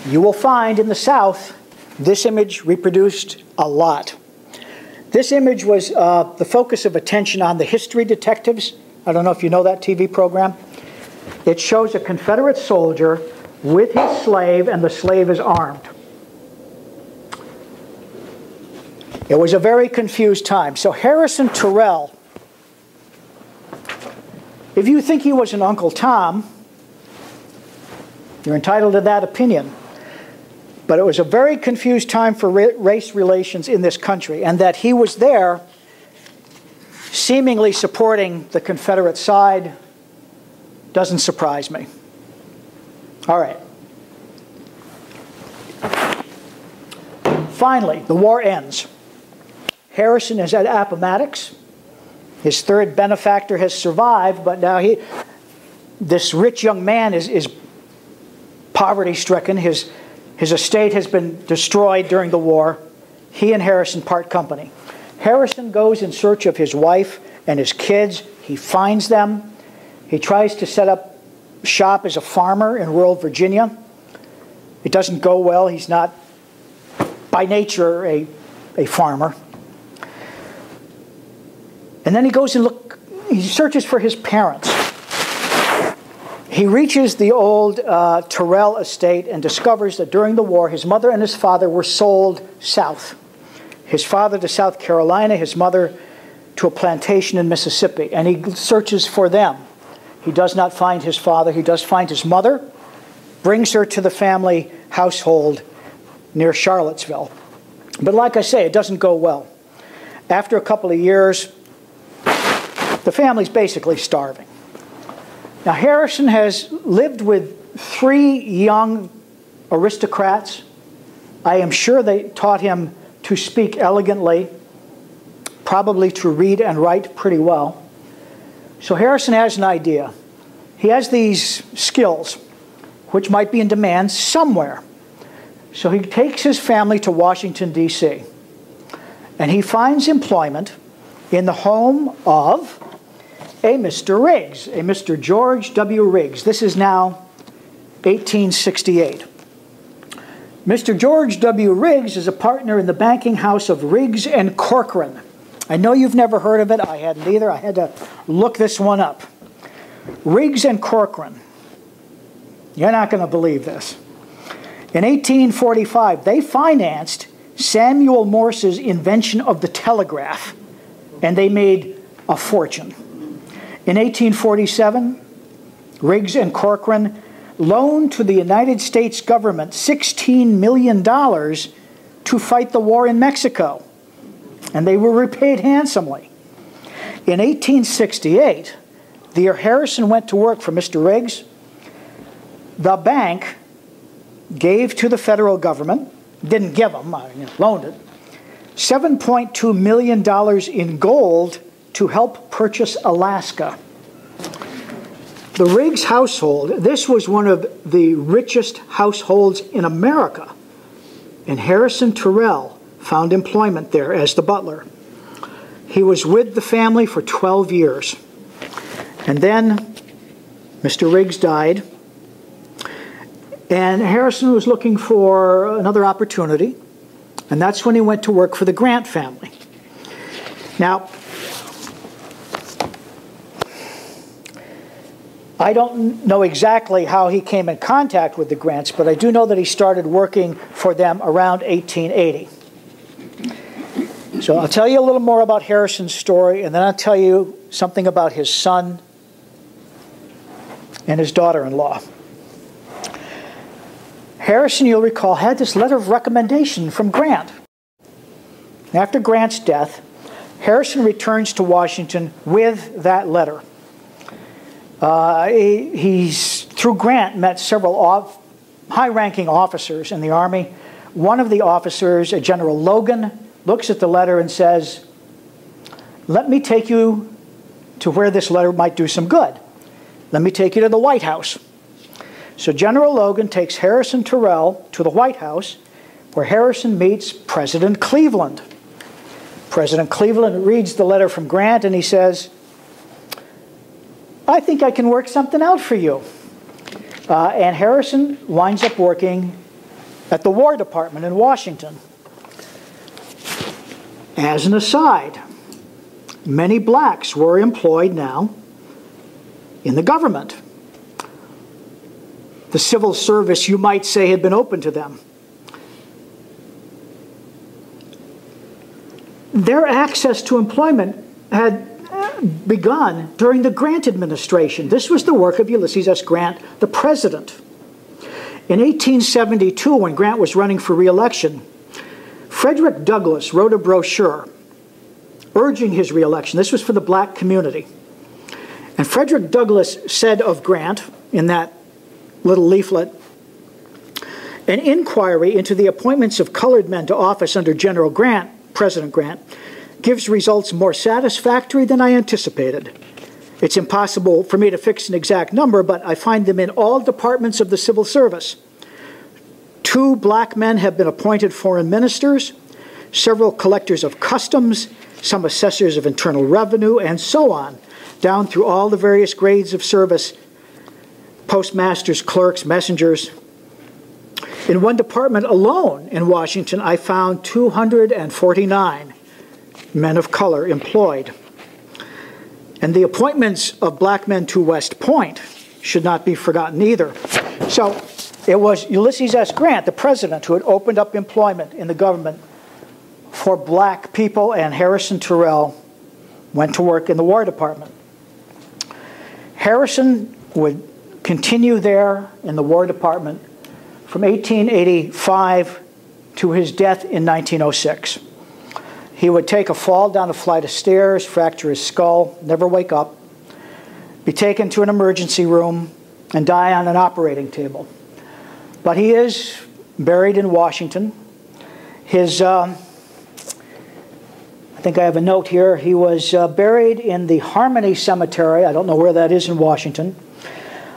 you will find in the South this image reproduced a lot. This image was the focus of attention on the History Detectives. I don't know if you know that TV program. It shows a Confederate soldier with his slave, and the slave is armed. It was a very confused time. So Harrison Terrell, if you think he was an Uncle Tom, you're entitled to that opinion. But it was a very confused time for race relations in this country, and that he was there seemingly supporting the Confederate side doesn't surprise me. All right. Finally, the war ends. Harrison is at Appomattox. His third benefactor has survived, but now this rich young man is poverty-stricken. His estate has been destroyed during the war. He and Harrison part company. Harrison goes in search of his wife and his kids. He finds them. He tries to set up shop as a farmer in rural Virginia. It doesn't go well. He's not, by nature, a farmer. And then he goes and he searches for his parents. He reaches the old Terrell estate and discovers that during the war, his mother and his father were sold south. His father to South Carolina, his mother to a plantation in Mississippi. And he searches for them. He does not find his father. He does find his mother, brings her to the family household near Charlottesville. But like I say, it doesn't go well. After a couple of years, the family's basically starving. Now, Harrison has lived with 3 young aristocrats. I am sure they taught him to speak elegantly, probably to read and write pretty well. So Harrison has an idea. He has these skills, which might be in demand somewhere. So he takes his family to Washington, D.C., and he finds employment in the home of a Mr. Riggs, a Mr. George W. Riggs. This is now 1868. Mr. George W. Riggs is a partner in the banking house of Riggs and Corcoran. I know you've never heard of it. I hadn't either. I had to look this one up. Riggs and Corcoran. You're not going to believe this. In 1845, they financed Samuel Morse's invention of the telegraph, and they made a fortune. In 1847, Riggs and Corcoran loaned to the United States government $16 million to fight the war in Mexico, and they were repaid handsomely. In 1868, the year Harrison went to work for Mr. Riggs, the bank gave to the federal government, didn't give them, loaned it, $7.2 million in gold to help purchase Alaska. The Riggs household, this was one of the richest households in America, and Harrison Terrell found employment there as the butler. He was with the family for 12 years. And then Mr. Riggs died, and Harrison was looking for another opportunity, and that's when he went to work for the Grant family. Now, I don't know exactly how he came in contact with the Grants, but I do know that he started working for them around 1880. So I'll tell you a little more about Harrison's story, and then I'll tell you something about his son and his daughter-in-law. Harrison, you'll recall, had this letter of recommendation from Grant. After Grant's death, Harrison returns to Washington with that letter. He's, through Grant, met several high-ranking officers in the Army. One of the officers, General Logan, looks at the letter and says, "Let me take you to where this letter might do some good. Let me take you to the White House." So General Logan takes Harrison Terrell to the White House, where Harrison meets President Cleveland. President Cleveland reads the letter from Grant, and he says, "I think I can work something out for you." And Harrison winds up working at the War Department in Washington. As an aside, many blacks were employed now in the government. The civil service, you might say, had been open to them. Their access to employment had begun during the Grant administration. This was the work of Ulysses S. Grant, the president. In 1872, when Grant was running for re-election, Frederick Douglass wrote a brochure urging his re-election. This was for the black community. And Frederick Douglass said of Grant, in that little leaflet, "An inquiry into the appointments of colored men to office under General Grant, President Grant, gives results more satisfactory than I anticipated. It's impossible for me to fix an exact number, but I find them in all departments of the civil service. 2 black men have been appointed foreign ministers, several collectors of customs, some assessors of internal revenue, and so on, down through all the various grades of service, postmasters, clerks, messengers. In one department alone in Washington, I found 249 men of color employed. And the appointments of black men to West Point should not be forgotten either." So it was Ulysses S. Grant, the president, who had opened up employment in the government for black people, and Harrison Terrell went to work in the War Department. Harrison would continue there in the War Department from 1885 to his death in 1906. He would take a fall down a flight of stairs, fracture his skull, never wake up. be taken to an emergency room, and die on an operating table. But he is buried in Washington. His, I think I have a note here, he was buried in the Harmony Cemetery. I don't know where that is in Washington.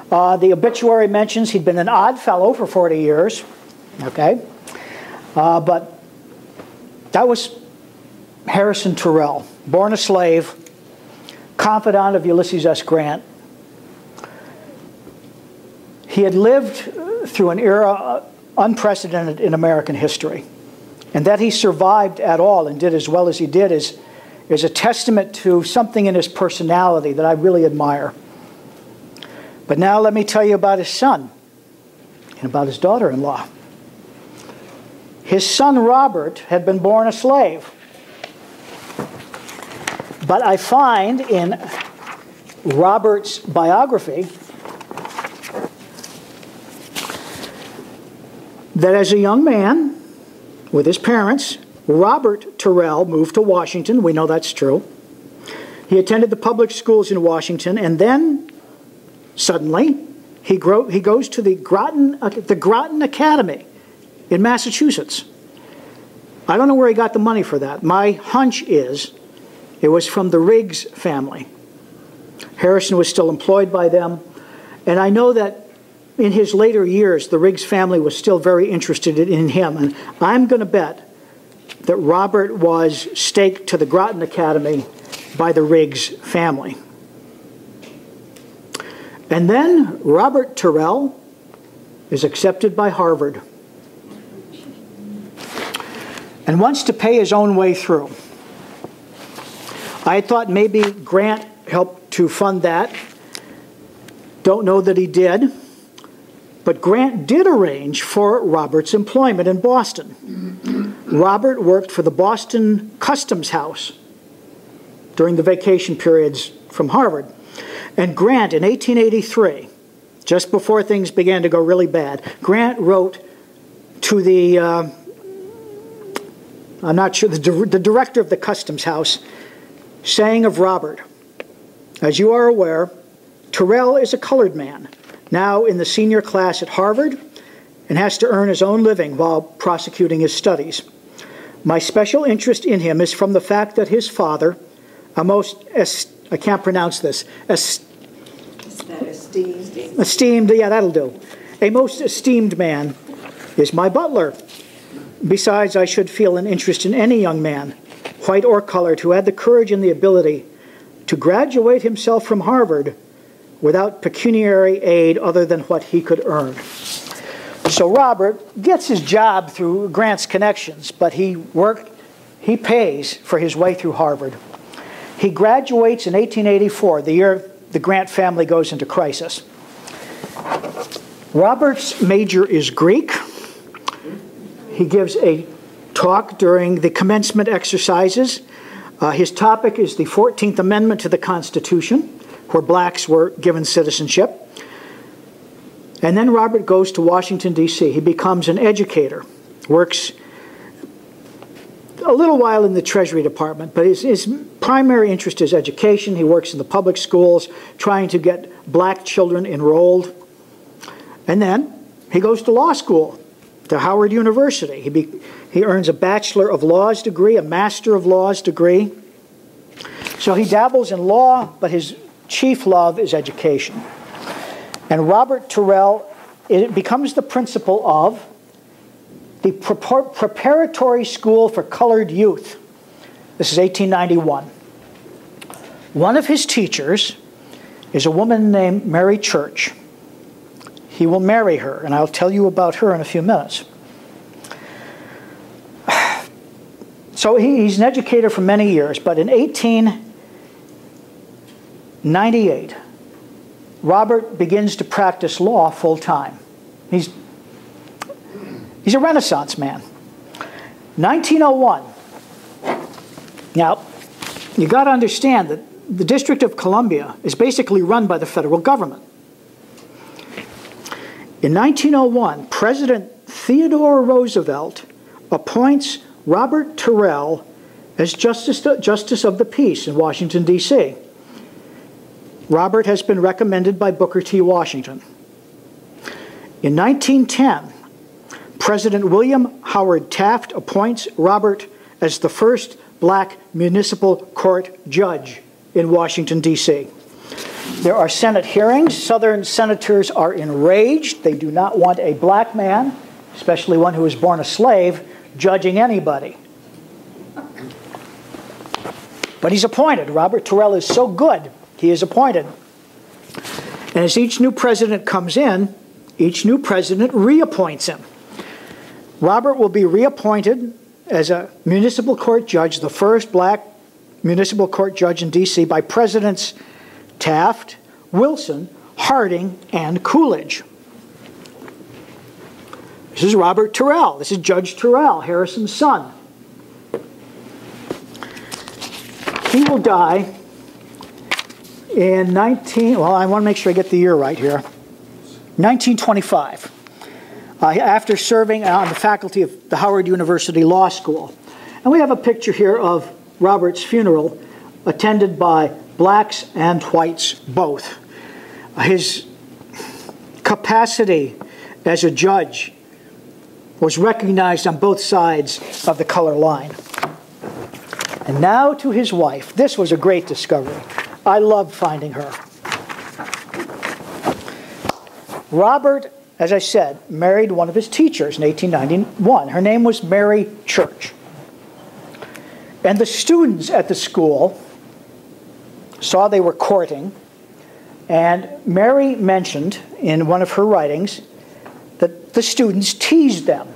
The obituary mentions he'd been an odd fellow for 40 years. Okay? But that was Harrison Terrell, born a slave, confidant of Ulysses S. Grant. He had lived through an era unprecedented in American history. And that he survived at all and did as well as he did is a testament to something in his personality that I really admire. But now let me tell you about his son and about his daughter-in-law. His son Robert had been born a slave. But I find in Robert's biography that as a young man, with his parents, Robert Terrell moved to Washington. We know that's true. He attended the public schools in Washington, and then, suddenly, he goes to the Groton Academy in Massachusetts. I don't know where he got the money for that. My hunch is it was from the Riggs family. Harrison was still employed by them, and I know that in his later years, the Riggs family was still very interested in him, and I'm going to bet that Robert was staked to the Groton Academy by the Riggs family. And then Robert Terrell is accepted by Harvard and wants to pay his own way through. I thought maybe Grant helped to fund that. Don't know that he did. But Grant did arrange for Robert's employment in Boston. Robert worked for the Boston Customs House during the vacation periods from Harvard. And Grant, in 1883, just before things began to go really bad, Grant wrote to the, I'm not sure, the director of the Customs House, saying of Robert, "As you are aware, Terrell is a colored man, now in the senior class at Harvard, and has to earn his own living while prosecuting his studies. My special interest in him is from the fact that his father, a most, I can't pronounce this, esteemed, yeah, that'll do. A most esteemed man is my butler. Besides, I should feel an interest in any young man, white or colored, who had the courage and the ability to graduate himself from Harvard without pecuniary aid other than what he could earn." So Robert gets his job through Grant's connections, but he pays for his way through Harvard. He graduates in 1884, the year the Grant family goes into crisis. Robert's major is Greek. He gives a talk during the commencement exercises. His topic is the 14th Amendment to the Constitution, where blacks were given citizenship. And then Robert goes to Washington, D.C. He becomes an educator, works a little while in the Treasury Department, but his primary interest is education. He works in the public schools, trying to get black children enrolled. And then he goes to law school, to Howard University. He earns a Bachelor of Laws degree, a Master of Laws degree. So he dabbles in law, but his chief love is education. And Robert Terrell becomes the principal of the Preparatory School for Colored Youth. This is 1891. One of his teachers is a woman named Mary Church. He will marry her, and I'll tell you about her in a few minutes. So he's an educator for many years, but in 1898, Robert begins to practice law full-time. He's a Renaissance man. 1901. Now, you got to understand that the District of Columbia is basically run by the federal government. In 1901, President Theodore Roosevelt appoints Robert Terrell as Justice of the Peace in Washington, D.C. Robert has been recommended by Booker T. Washington. In 1910, President William Howard Taft appoints Robert as the first black municipal court judge in Washington, D.C. There are Senate hearings. Southern senators are enraged. They do not want a black man, especially one who was born a slave, judging anybody. But he's appointed. Robert Terrell is so good, he is appointed. And as each new president comes in, each new president reappoints him. Robert will be reappointed as a municipal court judge, the first black municipal court judge in D.C. by Presidents Taft, Wilson, Harding, and Coolidge. This is Robert Terrell. This is Judge Terrell, Harrison's son. He will die in I want to make sure I get the year right here, 1925, after serving on the faculty of the Howard University Law School. And we have a picture here of Robert's funeral, attended by blacks and whites both. His capacity as a judge was recognized on both sides of the color line. And now to his wife. This was a great discovery. I loved finding her. Robert, as I said, married one of his teachers in 1891. Her name was Mary Church. And the students at the school saw they were courting, and Mary mentioned in one of her writings that the students teased them.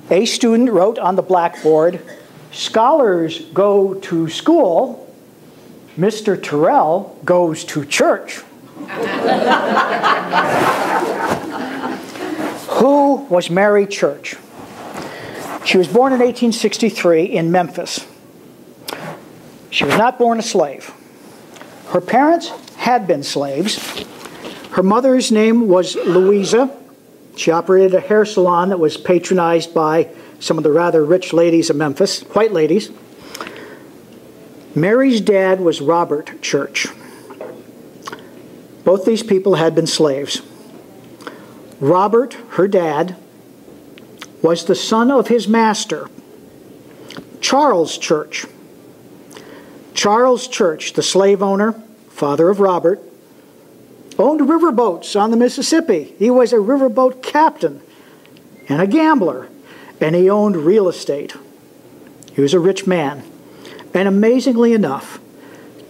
A student wrote on the blackboard, "Scholars go to school, Mr. Terrell goes to church." Who was Mary Church? She was born in 1863 in Memphis. She was not born a slave. Her parents had been slaves. Her mother's name was Louisa. She operated a hair salon that was patronized by some of the rather rich ladies of Memphis, white ladies. Mary's dad was Robert Church. Both these people had been slaves. Robert, her dad, was the son of his master, Charles Church. Charles Church, the slave owner, father of Robert, owned riverboats on the Mississippi. He was a riverboat captain and a gambler, and he owned real estate. He was a rich man. And amazingly enough,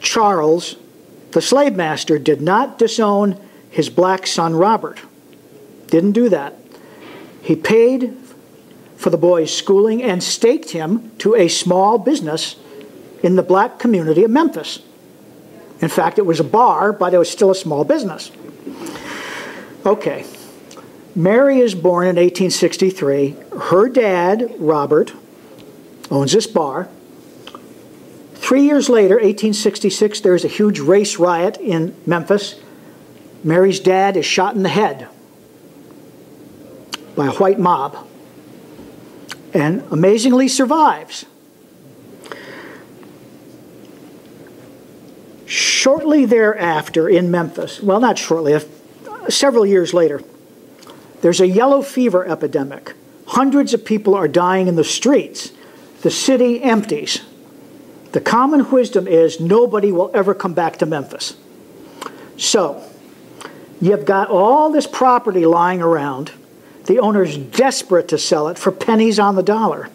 Charles, the slave master, did not disown his black son Robert. Didn't do that. He paid for the boy's schooling and staked him to a small business in the black community of Memphis. In fact, it was a bar, but it was still a small business. Okay. Mary is born in 1863. Her dad, Robert, owns this bar. 3 years later, 1866, there's a huge race riot in Memphis. Mary's dad is shot in the head by a white mob and amazingly survives. Shortly thereafter in Memphis, well, not shortly, several years later, there's a yellow fever epidemic. Hundreds of people are dying in the streets. The city empties. The common wisdom is nobody will ever come back to Memphis. So, you've got all this property lying around. The owner's desperate to sell it for pennies on the dollar.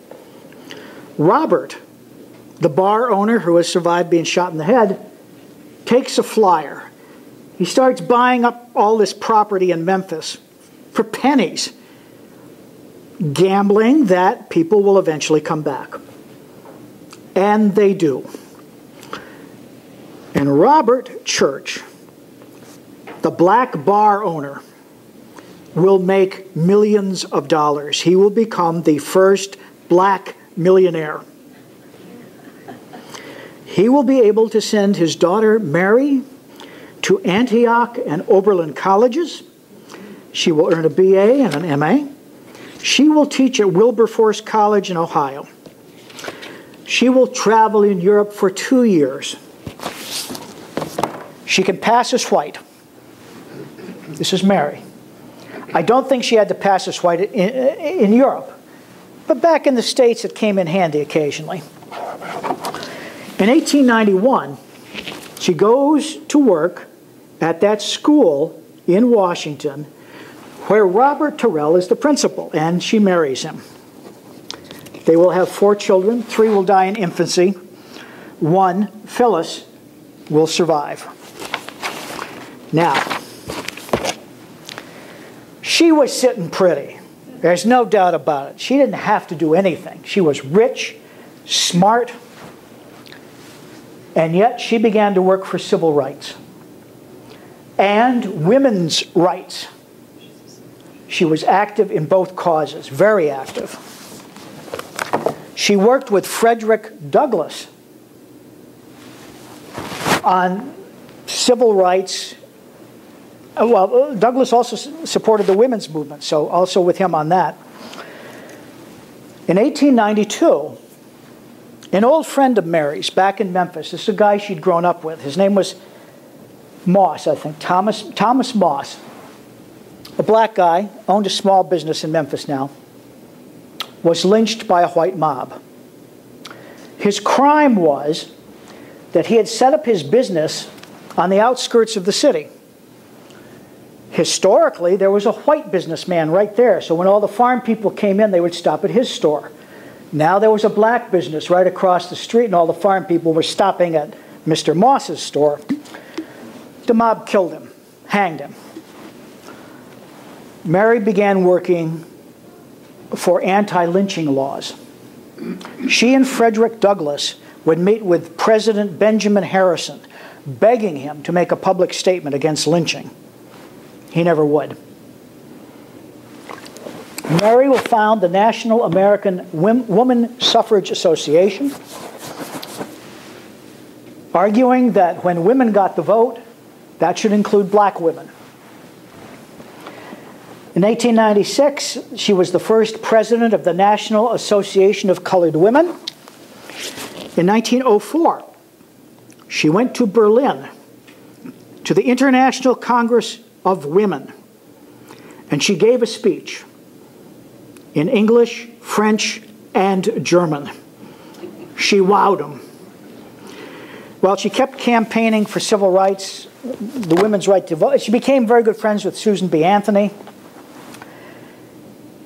Robert, the bar owner who has survived being shot in the head, takes a flyer. He starts buying up all this property in Memphis for pennies, gambling that people will eventually come back. And they do. And Robert Church, the black bar owner, will make millions of dollars. He will become the first black millionaire. He will be able to send his daughter Mary to Antioch and Oberlin colleges. She will earn a BA and an MA. She will teach at Wilberforce College in Ohio. She will travel in Europe for 2 years. She can pass as white. This is Mary. I don't think she had to pass as white in Europe. But back in the States, it came in handy occasionally. In 1891, she goes to work at that school in Washington where Robert Terrell is the principal, and she marries him. They will have 4 children. 3 will die in infancy. 1, Phyllis, will survive. Now, she was sitting pretty. There's no doubt about it. She didn't have to do anything. She was rich, smart, and yet she began to work for civil rights and women's rights. She was active in both causes, very active. She worked with Frederick Douglass on civil rights. Well, Douglass also supported the women's movement, so also with him on that. In 1892, an old friend of Mary's back in Memphis, this is a guy she'd grown up with. His name was Moss, I think, Thomas Moss. A black guy, owned a small business in Memphis now, was lynched by a white mob. His crime was that he had set up his business on the outskirts of the city. Historically, there was a white businessman right there, so when all the farm people came in, they would stop at his store. Now there was a black business right across the street, and all the farm people were stopping at Mr. Moss's store. The mob killed him, hanged him. Mary began working for anti-lynching laws. She and Frederick Douglass would meet with President Benjamin Harrison, begging him to make a public statement against lynching. He never would. Mary will found the National American Woman Suffrage Association, arguing that when women got the vote, that should include black women. In 1896, she was the first president of the National Association of Colored Women. In 1904, she went to Berlin to the International Congress of Women, and she gave a speech in English, French, and German. She wowed them. Well, she kept campaigning for civil rights, the women's right to vote. She became very good friends with Susan B. Anthony.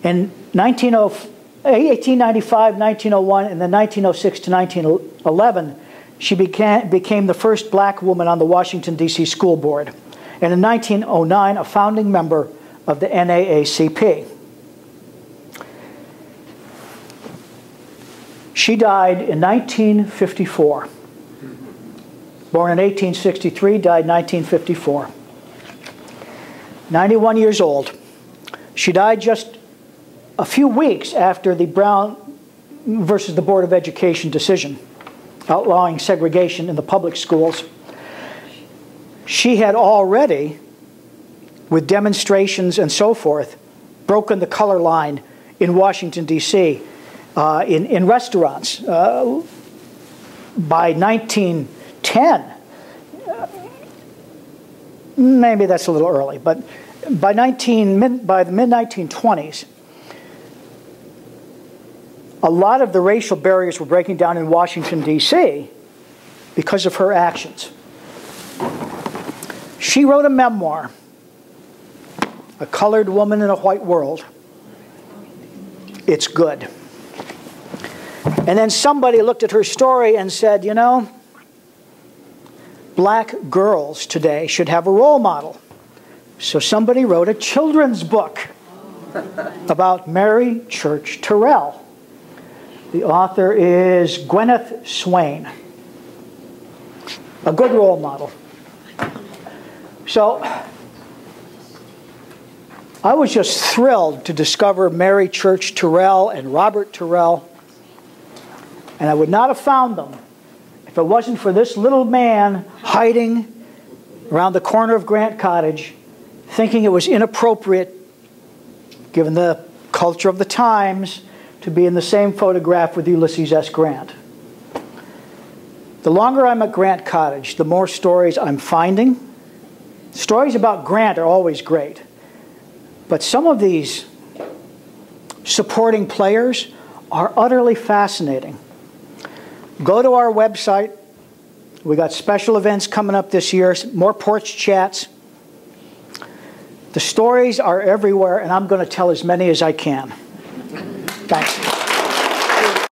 In 1895, 1901, and then 1906 to 1911, she became the first black woman on the Washington, D.C. school board. And in 1909, a founding member of the NAACP. She died in 1954. Born in 1863, died in 1954. 91 years old. She died just a few weeks after the Brown versus the Board of Education decision outlawing segregation in the public schools. She had already, with demonstrations and so forth, broken the color line in Washington, D.C. In restaurants. By 1910, maybe that's a little early, but by the mid-1920s, a lot of the racial barriers were breaking down in Washington, D.C. because of her actions. She wrote a memoir, A Colored Woman in a White World. It's good. And then somebody looked at her story and said, you know, black girls today should have a role model. So somebody wrote a children's book about Mary Church Terrell. The author is Gwyneth Swain. A good role model. So I was just thrilled to discover Mary Church Terrell and Robert Terrell. And I would not have found them if it wasn't for this little man hiding around the corner of Grant Cottage, thinking it was inappropriate, given the culture of the times, to be in the same photograph with Ulysses S. Grant. The longer I'm at Grant Cottage, the more stories I'm finding. Stories about Grant are always great. But some of these supporting players are utterly fascinating. Go to our website. We got special events coming up this year, more porch chats. The stories are everywhere, and I'm going to tell as many as I can. Thanks.